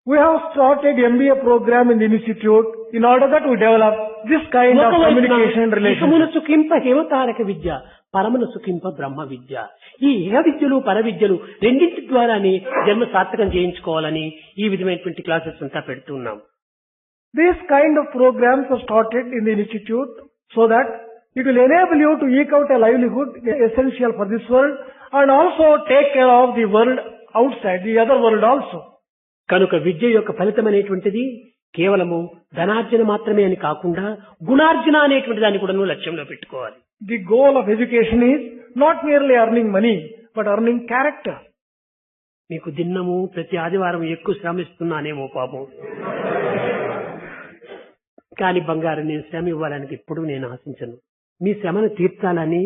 We have started MBA program in the institute in order that we develop this kind of communication ఇహమున relationship. సుఖింప హిమతారక విద్య, పరమన సుఖింప బ్రహ్మ విద్య. ఈ ఇహ విద్యలు పర విద్యలు రెండింటి ద్వారానే జన్మ సార్థకం చేయించుకోవాలని ఈ విధమైనటువంటి క్లాసెస్ అంతా పెడుతున్నాం. This kind of programs are started in the institute so that it will enable you to eke out a livelihood essential for this world and also take care of the world outside, the other world also. కనుక విద్య యొక్క ఫలితం అనేటువంటిది కేవలము ధనార్జన మాత్రమే అని కాకుండా గుణార్జన అనేటువంటి దాన్ని కూడా నువ్వు లక్ష్యంలో పెట్టుకోవాలి. The goal of education is not merely earning money, but earning character. మీకు దిన్నము ప్రతి ఆదివారం ఎక్కువ శ్రమిస్తున్నానేమో పాపం. కానీ బంగారం నేను శ్రమ ఇవ్వాలని ఎప్పుడు నేను ఆశించను. మీ శ్రమను తీర్చాలని,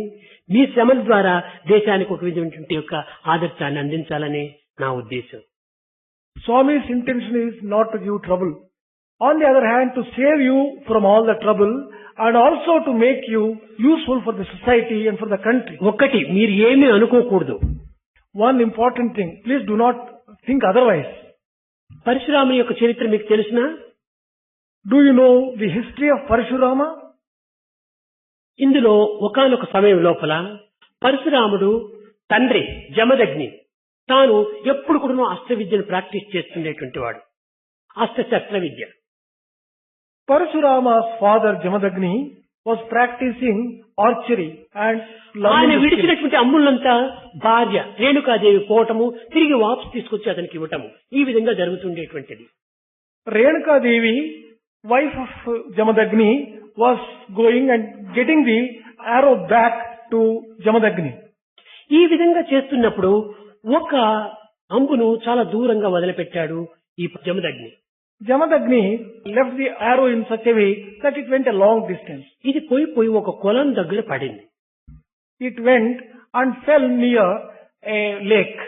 మీ శ్రమల ద్వారా దేశానికి ఒక విధమైనటువంటి యొక్క ఆదర్శాన్ని అందించాలని నా ఉద్దేశం. Swami's intention is not to give trouble. On the other hand, to save you from all the trouble and also to make you useful for the society and for the country. ఒక్కటి మీరు ఏమీ అనుకోకూడదు. One important thing, please do not think otherwise. పరశురాముని యొక్క చరిత్ర మీకు తెలిసినా? Do you know the history of Parashurama? ఇందులో ఒకానొక సమయం లోపల పరశురాముడు తండ్రి జమదగ్ని తాను ఎప్పుడు కూడా అస్త్ర విద్యను ప్రాక్టీస్ చేస్తుండేటువంటి వాడు. అస్త్రశస్త్ర విద్య. Parashurama's father Jamadagni was practicing archery and ఆయన learning the skill. విడిచినటువంటి అమ్ములంతా భార్య రేణుకాదేవి పోవటము, తిరిగి వాపసు తీసుకొచ్చి అతనికి ఇవ్వటము, ఈ విధంగా జరుగుతుండేటువంటిది. Renuka Devi, wife of Jamadagni, was going and getting the arrow back to Jamadagni. ఈ విధంగా చేస్తున్నప్పుడు ఒక అంబును చాలా దూరంగా వదిలిపెట్టాడు ఈ Jamadagni. Jamadagni left the arrow in such a way that it went a long distance. ఇది పోయి ఒక కొలం దగ్గర పడింది. It went and fell near a lake.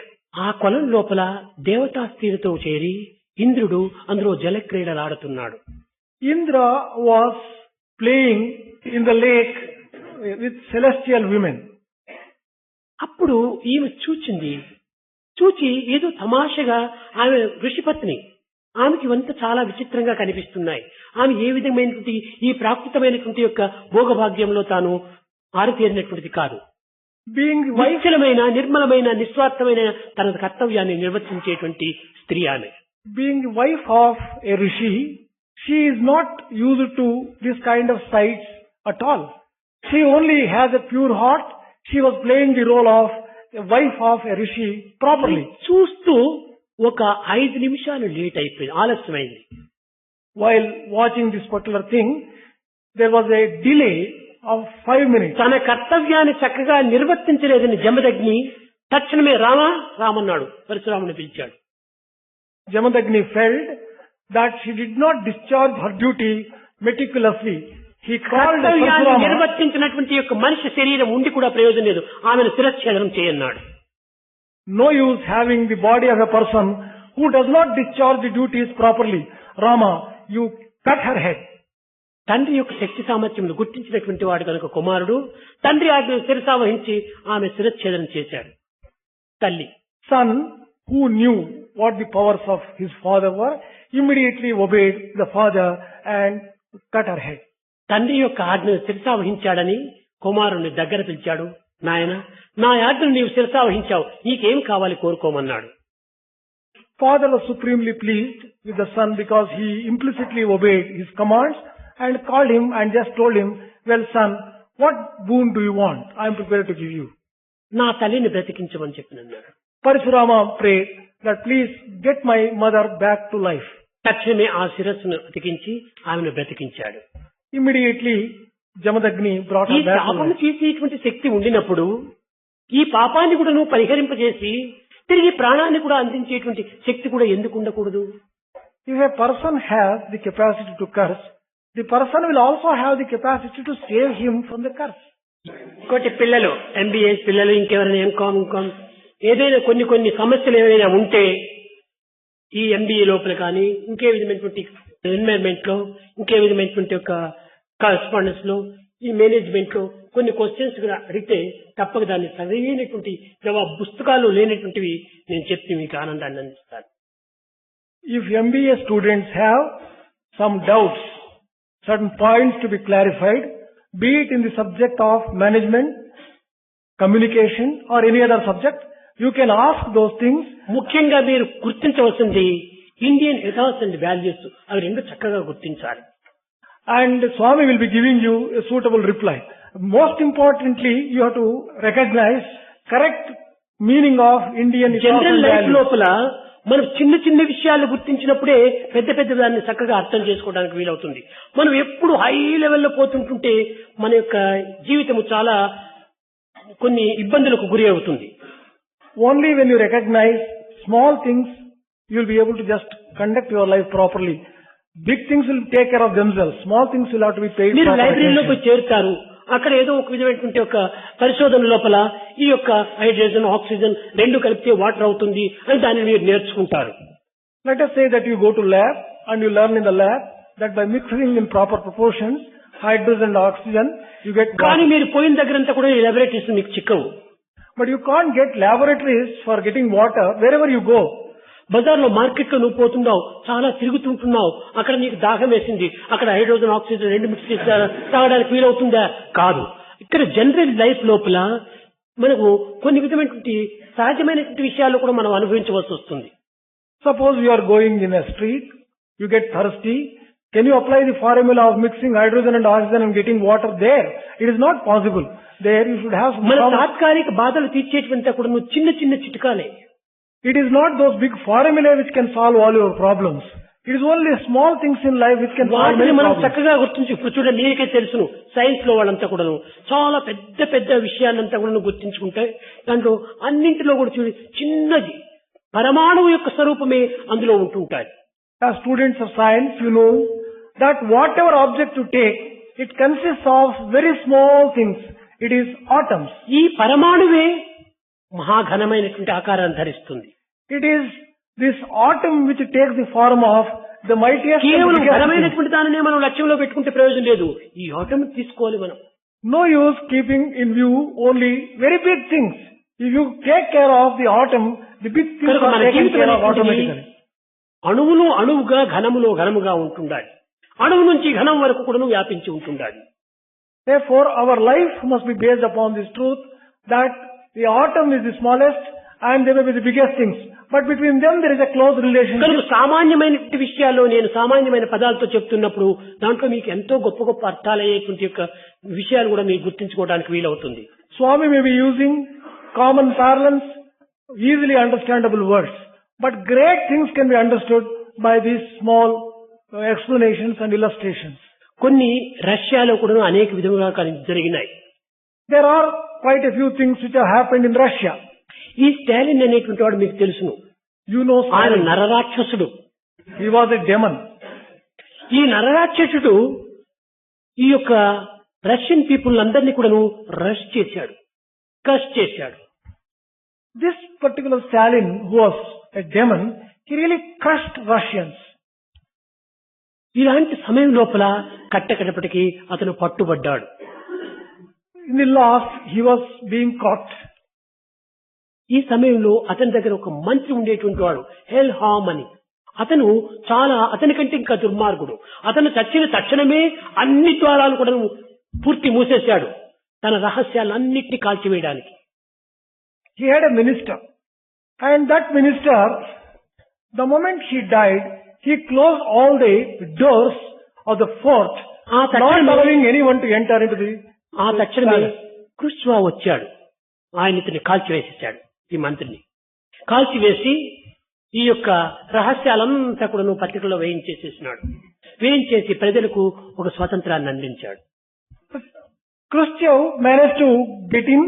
ఆ కొలం లోపల దేవతా స్త్రీలతో చేరి ఇంద్రుడు అందులో జలక్రీడలు ఆడుతున్నాడు. Indra was playing in the lake with celestial women. అప్పుడు ఈమె చూచి ఏదో తమాషగా ఆమె ఋషిపత్ని, ఆమెకి ఇవంతా చాలా విచిత్రంగా కనిపిస్తున్నాయి. ఆమె ఏ విధమైనటువంటి ఈ ప్రాకృతమైనటువంటి యొక్క భోగభాగ్యంలో తాను ఆరితేరినటువంటిది కాదు. Being wife, వైచలమైన నిర్మలమైన నిస్వార్థమైన తన కర్తవ్యాన్ని నిర్వర్తించేటువంటి స్త్రీ ఆమె. being wife of a rishi, she is not used to this kind of sights at all. She only has a pure heart. She was playing the role of a wife of a rishi properly. చూస్తూ ఒక 5 నిమిషాలు లేట్ అయిపోయింది, ఆలస్యమైంది. While watching this particular thing, there was a delay of 5 minutes. తన కర్తవ్యాన్ని చక్కగా నిర్వర్తించలేదని జమదగ్ని తక్షణమే రామన్నాడు, పరశురాముని పిలిచాడు. Jamadagni felt that she did not discharge her duty meticulously. He called కర్తవ్యాన్ని Parshurama. నిర్వర్తించినటువంటి యొక్క మనిషి శరీరం ఉండి కూడా ప్రయోజనం లేదు, ఆమెను శిరచ్ఛేదనం చేయన్నాడు. No use having the body of a person who does not discharge the duties properly. Rama, you cut her head. తండ్రి యొక్క శక్తి సామర్థ్యములు గుర్తించినటువంటి వాడు కనుక కుమారుడు తండ్రి ఆజ్ఞను శిరసావహించి ఆమె శిరచ్ఛేదనం చేశాడు. తల్లి Son, who knew what the powers of his father were, immediately obeyed the father and cut her head. తండ్రి యొక్క ఆజ్ఞను శిరసావహించాడని కుమారుని దగ్గర పిలిచాడు. నాయన, నా ఆజ్ఞను నీవు శిరసావహించావు, నీకేం కావాలి కోరుకోమన్నాడు. Father was supremely pleased with the son because he implicitly obeyed his commands and called him and just told him, well son, what boon do you want? I am prepared to give you. నా తల్లిని బ్రతికించమని చెప్పినన్నాడు. Parshurama prayed that please get my mother back to life. తక్షణమే ఆ శిరస్సును అతికించి ఆమెను బ్రతికించాడు. Immediately, Jamadagni brought ఈ her back to పాపం life. చేసేటువంటి శక్తి ఉండినప్పుడు ఈ పాపాన్ని కూడా నువ్వు పరిహరింపజేసి తిరిగి ప్రాణాన్ని కూడా అందించేటువంటి శక్తి కూడా ఎందుకు ఉండకూడదు? If a person has the capacity to curse, the person will also have the capacity to save him from the curse. ఇంకోటి పిల్లలు, ఎంబీఏ పిల్లలు, ఇంకెవరైనా ఎంకామ్ ఏదైనా కొన్ని సమస్యలు ఏవైనా ఉంటే ఈ ఎంబీఏ లోపల కానీ ఇంకే విధమైనటువంటి ఎన్వైరన్మెంట్ లో ఇంకే విధమైనటువంటి ఒక కరెస్పాండెన్స్ లో ఈ మేనేజ్మెంట్ లో కొన్ని క్వశ్చన్స్ అడిగితే తప్పక దాన్ని సరైనటువంటి జవాబు పుస్తకాలు లేనటువంటివి నేను చెప్తే మీకు ఆనందాన్ని అందిస్తాను. If MBA students have some doubts, certain points to be clarified, be it in the subject of management, communication or any other subject, you can ask those things. ముఖ్యంగా మీరు గుర్తించవలసింది ఇండియన్ ఎథాస్ అండ్ వాల్యూస్, అవి రెండు చక్కగా గుర్తించాలి. And Swami will be giving you a suitable reply. Most importantly, you have to recognize correct meaning of Indian ethos general and life values. లోపల మనం చిన్న విషయాలు గుర్తించినప్పుడే పెద్ద దాన్ని చక్కగా అర్థం చేసుకోవడానికి వీలవుతుంది. మనం ఎప్పుడు హై లెవెల్లో పోతుంటుంటే మన యొక్క జీవితం చాలా కొన్ని ఇబ్బందులకు గురి అవుతుంది. Only when you recognize small things, you will be able to just conduct your life properly. Big things will take care of themselves. Small things will have to be paid మీరు proper లైబ్రరీలో attention. పోయి చేరుతారు, అక్కడ ఏదో ఒక విధమైనటువంటి ఒక పరిశోధన లోపల ఈ యొక్క హైడ్రోజన్ ఆక్సిజన్ రెండు కలిపితే వాటర్ అవుతుంది అని దాన్ని మీరు నేర్చుకుంటారు. Let us say that you go to lab and you learn in the lab that by mixing in proper proportions, hydrogen and oxygen, you get కానీ water. మీరు పోయిన దగ్గరంతా కూడా ఈ లాబొరేటరీస్ మీకు చిక్కవు. But you can't get laboratories for getting water wherever you go. బజార్లో మార్కెట్ లో నువ్వు పోతున్నావు, చాలా తిరుగుతుంటున్నావు, అక్కడ నీకు దాహం వేసింది, అక్కడ హైడ్రోజన్ ఆక్సిజన్ రెండు మిక్స్ చేసి తాగడానికి వీలవుతుందా? కాదు. ఇక్కడ జనరల్ లైఫ్ లోపల మనకు కొన్ని విధమైనటువంటి సహజమైనటువంటి విషయాలు కూడా మనం అనుభవించవలసి వస్తుంది. Suppose you are going in a street, you get thirsty. Can you apply the formula of mixing hydrogen and oxygen and getting water there? It is not possible. There you should have మన some. తాత్కాలిక బాధలు తీర్చేటువంటి కూడా నువ్వు చిన్న చిట్కాలే. It is not those big formulae which can solve all your problems. It is only small things in life which can solve వాటిని many మనం problems. చక్కగా గుర్తించి ఇప్పుడు చూడండి, మీకే తెలుసును సైన్స్ లో వాళ్ళంతా కూడాను చాలా పెద్ద విషయాలంతా కూడా గుర్తించుకుంటే దాంట్లో అన్నింటిలో కూడా చూడి చిన్నది పరమాణువు యొక్క స్వరూపమే అందులో ఉంటుంటాయి. As students of science, you know that whatever object you take, it consists of very small things. It is atoms. ఈ పరమాణువే మహాఘనమైనటువంటి ఆకారాన్ని ధరిస్తుంది. It is this atom which takes the form of the mightiest and కేవలం biggest thing. ఘనమైనటువంటి దానినే మనం లక్ష్యంలో పెట్టుకుంటే ప్రయోజనం లేదు. ఈ ఆటం తీసుకోవాలి మనం. No use keeping in view only very big things. If you take care of the atom, the big things కనుక are మన taken జీవితం care of అనేటువంటిది automatically. అణువులో అణువుగా ఘనముగా ఉంటుండాలి. అణువు నుంచి ఘనం వరకు కూడా వ్యాపించి ఉంటుండాలి. Therefore, our life must be based upon this truth that the atom is the smallest and they may be the biggest things. but between them there is a close relationship. కనుక సామాన్యమైన విషయాల్లో నేను సామాన్యమైన పదాలతో చెప్తున్నప్పుడు దాంట్లో మీకు ఎంతో గొప్ప గొప్ప అర్థాలయ్యేటువంటి యొక్క విషయాలు కూడా మీకు గుర్తించుకోవడానికి వీలవుతుంది. Swami may be using common parlance, easily understandable words, but great things can be understood by these small explanations and illustrations. కొన్ని రష్యాలో కూడా అనేక విధములుగా జరిగినాయి. There are quite a few things which have happened in Russia. ఈ స్టాలిన్ అనేటువంటి వాడు మీకు తెలుసును. You know ఆయన Stalin. నరరాక్షసుడు. He was a demon. ఈ నరరాక్షసుడు ఈ యొక్క రష్యన్ పీపుల్ అందరినీ కూడాను రష్ చేశాడు, క్రష్ చేశాడు. This particular Stalin, who was a demon, he really crushed Russians. ఇలాంటి సమయం లోపల కట్టకడపటికి అతను పట్టుబడ్డాడు. In the last, he was being caught. ఈ సమయంలో అతని దగ్గర ఒక మంత్రి ఉండేటువంటి వాడు హెల్ హామ్ అని. అతను అతనికంటే ఇంకా దుర్మార్గుడు. అతను చచ్చిన తక్షణమే అన్ని ద్వారాలు కూడా పూర్తి మూసేశాడు తన రహస్యాలన్నింటినీ కాల్చివేయడానికి. He had a minister, and that minister, the moment he died, he closed all the doors of the fort, not allowing anyone to enter into the తక్షణమే క్రుష్వా వచ్చాడు. ఆయన ఇతన్ని కాల్చివేసేశాడు. ఈ మంత్రిని కాల్చివేసి ఈ యొక్క రహస్యాలంతా కూడా పత్రికలో వేయించేసేసినాడు. వేయించేసి ప్రజలకు ఒక స్వాతంత్రాన్ని అందించాడు. Khrushchev managed to get him,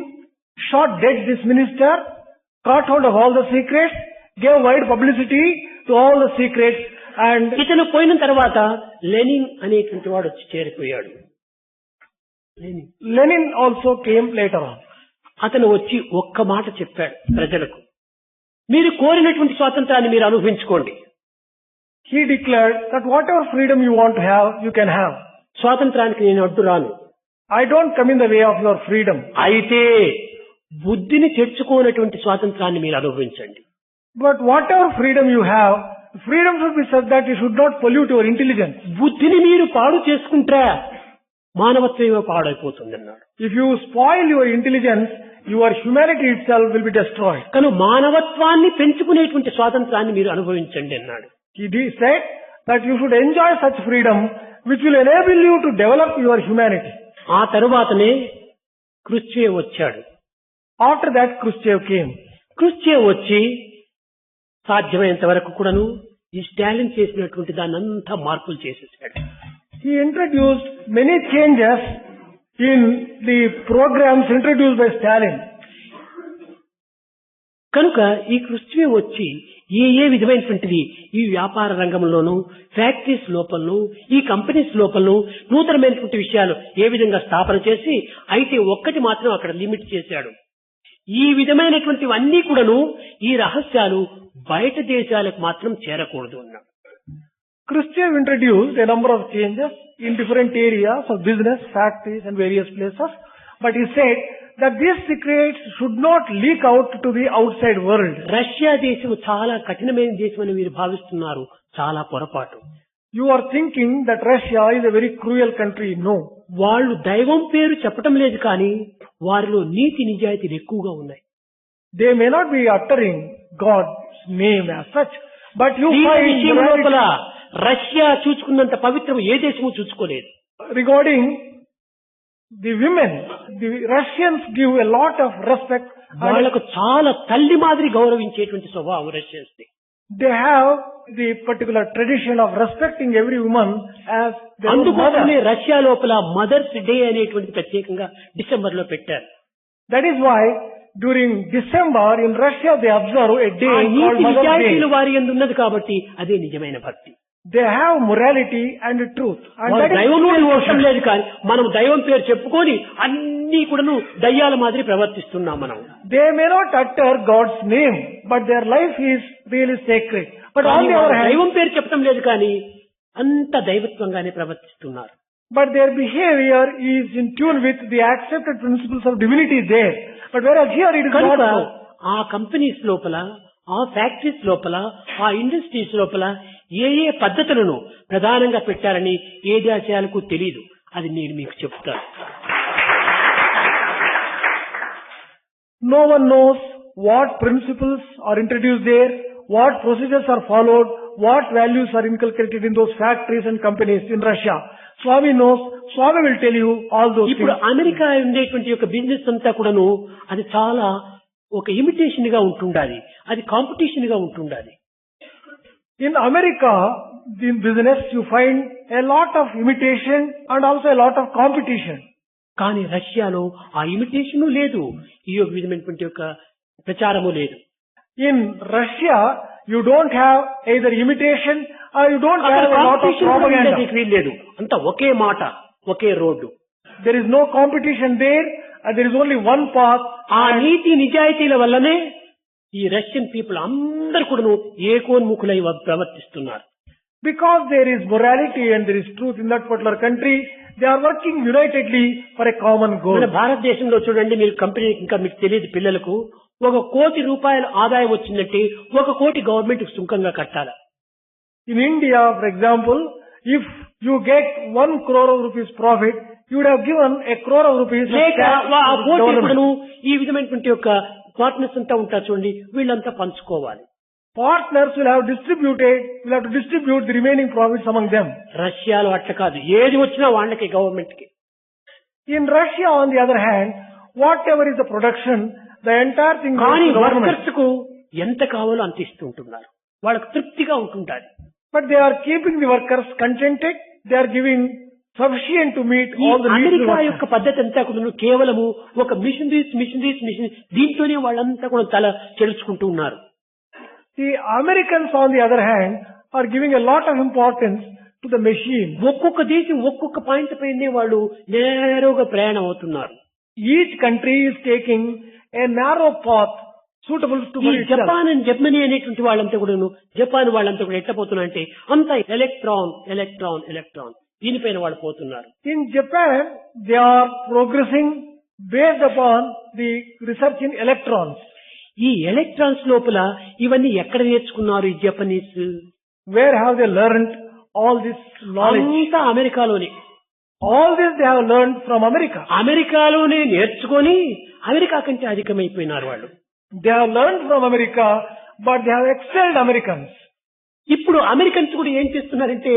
shot dead this minister, caught hold of all the secrets, gave wide publicity to all the secrets, and ఇతను పోయిన తర్వాత లెనిన్ అనేటువంటి వాడు వచ్చి చేరిపోయాడు. Lenin also came later on. అతను వచ్చి ఒక్క మాట చెప్పాడు ప్రజలకు, మీరు కోరినటువంటి స్వాతంత్రాన్ని మీరు అనుభవించుకోండి. He declared that whatever freedom you want to have, you can have. స్వాతంత్రానికి నేను అడ్డు రాను. I don't come in the way of your freedom. అయితే బుద్ధిని తెచ్చుకోనటువంటి స్వాతంత్రాన్ని మీరు అనుభవించండి. But whatever freedom you have, freedom should be such that you should not pollute your intelligence. బుద్ధిని మీరు పాడు చేసుకుంటారా మానవత్వమే పాడైపోతుంది అన్నాడు. If you spoil your intelligence, your humanity itself will be destroyed. కనుక మానవత్వాన్ని పెంచుకునేటువంటి స్వాతంత్రాన్ని మీరు అనుభవించండి అన్నాడు. He said that you should enjoy such freedom which will enable you to develop your humanity. ఆ తరువాతనే క్రుష్చేవ్ వచ్చాడు. After that, Khrushchev came. క్రుష్చేవ్ వచ్చి సాధ్యమైనంత వరకు కూడాను ఈ స్టాలిన్ చేసినటువంటి దాన్నంతా మార్పులు చేసేసాడు. He introduced many changes in the programs introduced by Stalin. కనుక ఈ క్రుష్చేవ్ వచ్చి ఏ విధమైనటువంటిది ఈ వ్యాపార రంగంలోనూ, ఫ్యాక్టరీస్ లోపలను, ఈ కంపెనీస్ లోపలను నూతనమైనటువంటి విషయాలు ఏ విధంగా స్థాపన చేసి, అయితే ఒక్కటి మాత్రం అక్కడ లిమిట్ చేశాడు. ఈ విధమైనటువంటివన్నీ కూడాను ఈ రహస్యాలు బయట దేశాలకు మాత్రం చేరకూడదు అన్నాడు. Khrushchev introduced a number of changes in different areas of business, factories and various places. But he said that these secrets should not leak out to the outside world. Russia దేశం చాలా కఠినమైన దేశం అని మీరు భావిస్తున్నారు. చాలా పొరపాటు. You are thinking that Russia is a very cruel country. No. వాళ్ళు దైవం పేరు చెప్పటం లేదు కానీ వారిలో నీతి నిజాయితీలు ఎక్కువగా ఉన్నాయి. They may not be uttering God's name as such, but you ఈ find విషయం లోపల morality. రష్యా చూచుకున్నంత పవిత్రం ఏ దేశము చూసుకోలేదు. Regarding the women, the Russians give a lot of respect. వాళ్ళకు చాలా తల్లి మాదిరి గౌరవించేటువంటి స్వభావం Russians the. They have the particular tradition of respecting every woman as their own అందుకోసమే mother. రష్యా లోపల మదర్స్ డే అనేటువంటి ప్రత్యేకంగా డిసెంబర్ లో పెట్టారు. That is why during December in Russia they observe a day ఆ called నీతి Mother's నిజాయితీలు Day. వారి యందు ఉన్నది కాబట్టి అదే నిజమైన భక్తి. They have morality and truth. And వాళ్ళు that is దైవం true అవసరం devotion. లేదు కానీ మనం దైవం పేరు చెప్పుకొని అన్ని కూడాను దయ్యాల మాదిరి ప్రవర్తిస్తున్నాం మనం. They may not utter God's name, but their life is really sacred. But on కానీ the other వాళ్ళు hand, దైవం పేరు చెప్పడం లేదు కానీ అంత దైవత్వంగానే ప్రవర్తిస్తున్నారు. but their behavior is in tune with the accepted principles of divinity there. But whereas here it is not కనుక so. ఆ కంపెనీస్ లోపల, ఆ ఫ్యాక్టరీస్ లోపల, ఆ ఇండస్ట్రీస్ లోపల ఏ పద్ధతులను ప్రధానంగా పెట్టారని ఏ దేశాలకు తెలియదు. అది నేను మీకు చెప్తాను. No one knows what principles are introduced there, what procedures are followed, what values are inculcated in those factories and companies in Russia. Swami knows, Swami will tell you all those ఇప్పుడు things. అమెరికా ఉండేటువంటి యొక్క బిజినెస్ అంతా కూడాను అది చాలా ఒక ఇమిటేషన్ గా ఉంటుండాలి, అది కాంపిటీషన్ గా ఉంటుండాలి. In America, in business, you find a lot of imitation and also a lot of competition. కానీ రష్యాలో ఆ ఇమిటేషన్ లేదు, ఈ యొక్క విధమైనటువంటి యొక్క ప్రచారము లేదు. In Russia, you don't have either imitation or you don't have a lot of propaganda. లేదు, అంతా ఒకే మాట, ఒకే road. There is no competition there and there is only one path. ఆ నీతి నిజాయితీల వల్లనే ఈ రష్యన్ పీపుల్ అందరు కూడాను ఏకోన్ముఖులై ప్రవర్తిస్తున్నారు. Because there is morality and there is truth in that particular country, they are working unitedly for a common goal. మన భారతదేశంలో చూడండి, మీరు కంపెనీ ఇంకా మీకు తెలియదు పిల్లలకు, 1 కోటి రూపాయల ఆదాయం వచ్చిందంటే 1 కోటి గవర్నమెంట్ సుంకంగా కట్టాలి. In India, for example, if you get 1 crore of rupees profit, you would have given 1 crore of rupees of లేక tax to ఆ the కోటి government. కూడాను ఈ విధమైనటువంటి యొక్క పార్ట్నర్స్ అంతా ఉంటారు చూడండి, వీళ్ళంతా పంచుకోవాలి. Partners will have to distribute the remaining profits among them. రష్యాలో అట్లా కాదు, ఏది వచ్చినా వాళ్ళకి గవర్నమెంట్ కి. In Russia, on the other hand, whatever is the production, the entire thing goes కానీ to the government. వర్కర్స్ కు ఎంత కావాలో అంత ఇస్తుంటున్నారు, వాళ్ళకి తృప్తిగా ఉంటుంటారు. But they are keeping the workers contented. They are giving sufficient to meet ఈ all the needs of the America workers. యొక్క పద్ధతి అంతా కూడా కేవలము ఒక మిషనరీస్ దీంతోనే వాళ్ళంతా కూడా తల చెడుచుకుంటూ ఉన్నారు. The Americans, on the other hand, are giving a lot of importance to the machine. ఒక్కొక్క దేశం ఒక్కొక్క పాయింట్ పైనే వాళ్ళు నేరుగా ప్రయాణం అవుతున్నారు. Each country is taking a narrow path suitable to ఈ itself. జపాన్ అండ్ జర్మనీ అనేటువంటి వాళ్ళంతా కూడా జపాన్ వాళ్ళంతా కూడా ఎట్లా పోతున్నారంటే అంతా ఎలక్ట్రాన్ దీనిపైన వాళ్ళు పోతున్నారు. In Japan, they are progressing based upon the research in electrons. ఈ ఎలక్ట్రాన్స్ లోపల ఇవన్నీ ఎక్కడ నేర్చుకున్నారు ఈ Japanese? Where have they learned all this knowledge? అంతా అమెరికాలోనే. All this they have learned from America. అమెరికాలోనే నేర్చుకొని అమెరికా కంటే అధికమైపోయినారు వాళ్ళు. They have learned from America, but they have excelled Americans. ఇప్పుడు అమెరికన్స్ కూడా ఏం చేస్తున్నారంటే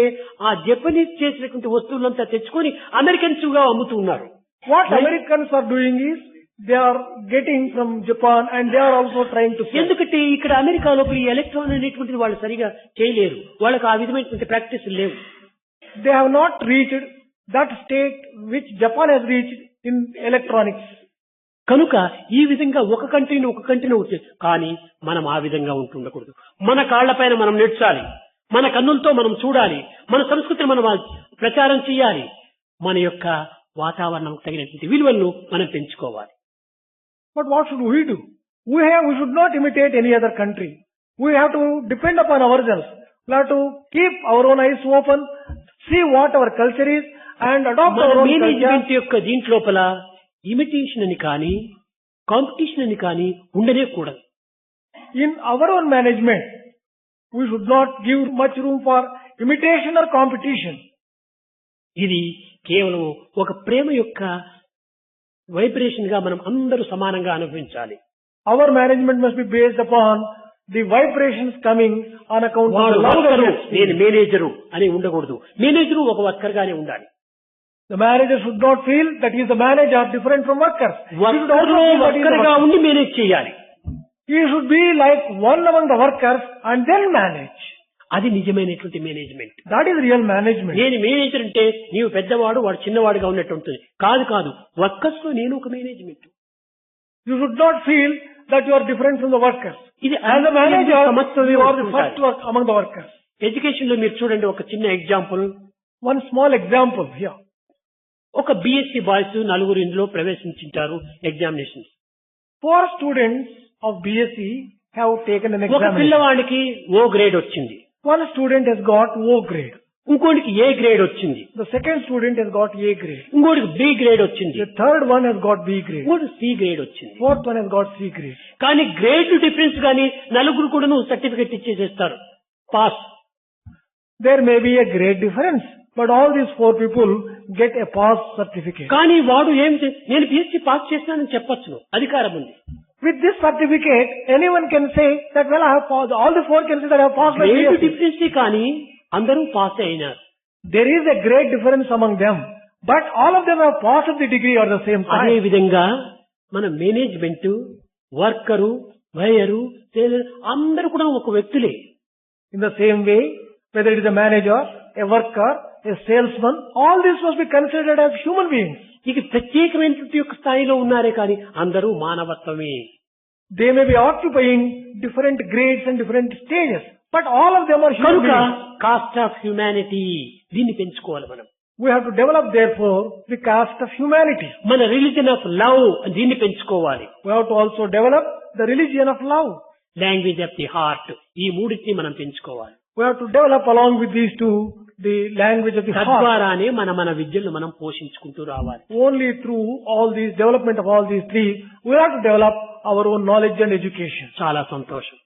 ఆ జపనీస్ చేసినటువంటి వస్తువులంతా తెచ్చుకొని అమెరికన్స్ గా అమ్ముతూ ఉన్నారు. What Americans are doing is they are getting from Japan and they are also trying to sell. ఎందుకంటే ఇక్కడ అమెరికా లోపల ఈ ఎలక్ట్రాన్ అనేటువంటిది వాళ్ళు సరిగా చేయలేరు, వాళ్ళకి ఆ విధమైనటువంటి ప్రాక్టీస్ లేవు. They have not reached that state which Japan has reached in electronics. కనుక ఈ విధంగా ఒక కంట్రీని వచ్చే కానీ మనం ఆ విధంగా ఉంటుండకూడదు. మన కాళ్లపైన మనం నెట్చాలి, మన కన్నులతో మనం చూడాలి, మన సంస్కృతిని మనం ప్రచారం చేయాలి, మన యొక్క వాతావరణం తగినటువంటి విలువలను మనం పెంచుకోవాలి. But what should we do? We should not imitate any other country. We have to depend upon ourselves. We have to keep our own eyes open, see what our culture is and adopt మన our own మేనేజ్మెంట్ culture. యొక్క దీంట్లోపల ఇమిటేషన్ అని కానీ కాంపిటీషన్ అని కానీ ఉండనే కూడదు. In our own management, we should not give much room for imitation or competition. ఇది కేవలం ఒక ప్రేమ యొక్క వైబ్రేషన్ గా మనం అందరూ సమానంగా అనుభవించాలి. Our management must be based upon the vibrations coming on account of వాడు the love worker, that we నేను experience. మేనేజరు అని ఉండకూడదు. మేనేజరు ఒక వర్కర్ గానే ఉండాలి. The manager should not feel that he is the manager different from workers. He should also వర్కర్లో feel that he is the worker గా worker. ఉండి మేనేజ్ చేయాలి. He should be like one among the workers and then manage. అది నిజమైనటువంటి management. That is real management. నేను మేనేజర్ అంటే నీవు పెద్దవాడు వాడు చిన్నవాడుగా ఉన్నట్టు ఉంటుంది. కాదు వర్కర్స్ లో నేను ఒక management. You should not feel that you are different from the workers. ఇది As a manager, సమస్యలు you are the first work among the workers. Education లో మీరు చూడండి, ఒక చిన్న example. One small example here. ఒక బిఎస్సి బాయ్స్ 4 ఇందులో ప్రవేశించారు examination. 4 students of BSc have taken an ఒక examination. పిల్లవాడికి O గ్రేడ్ వచ్చింది, One student has got O grade. ఇంకోటికి ఏ గ్రేడ్ వచ్చింది, The second student has got A grade. ఇంకోటికి బి గ్రేడ్ వచ్చింది, The third one has got B grade. ఇంకోటి సి గ్రేడ్ వచ్చింది. Fourth one has got C grade. కానీ గ్రేడ్ డిఫరెన్స్ కానీ 4 కూడా సర్టిఫికెట్ ఇచ్చేసేస్తారు, pass. There may be a grade difference, but all these 4 people get a pass certificate. కానీ వాడు నేను బిఎస్సి పాస్ చేస్తానని చెప్పొచ్చు, అధికారం ఉంది. With this certificate, anyone can say that, well, I have passed, all the four can say that I have passed my great BSc. Difference కానీ అందరూ పాస్ అయినారు. There is a great difference among them, but all of them have passed the degree at the same అదే time. విధంగా మన మేనేజ్మెంట్, వర్కరు, బయరు, సేలర్ అందరూ కూడా ఒక వ్యక్తులే. In the same way, whether it is a manager, a worker, a salesman, all this must be considered as human beings. ఇక ప్రత్యేకమైనటువంటి యొక్క స్థాయిలో ఉన్నారే కానీ అందరూ మానవత్వమే. They may be occupying different grades and different stages, but all of them are human కనుక beings. కాస్ట్ ఆఫ్ హ్యుమానిటీ దీన్ని పెంచుకోవాలి మనం. We have to develop, therefore, the caste of humanity. మన రిలీజన్ ఆఫ్ లవ్ దీన్ని పెంచుకోవాలి. We have to also develop the religion of love. Language of the heart ఈ మూడింటిని మనం పెంచుకోవాలి. We have to develop along with these two the language of the heart. తద్వారానే మన విద్యను మనం పోషించుకుంటూ రావాలి. Only through all these development of all these three, we have to develop our own knowledge and education. చాలా సంతోషం.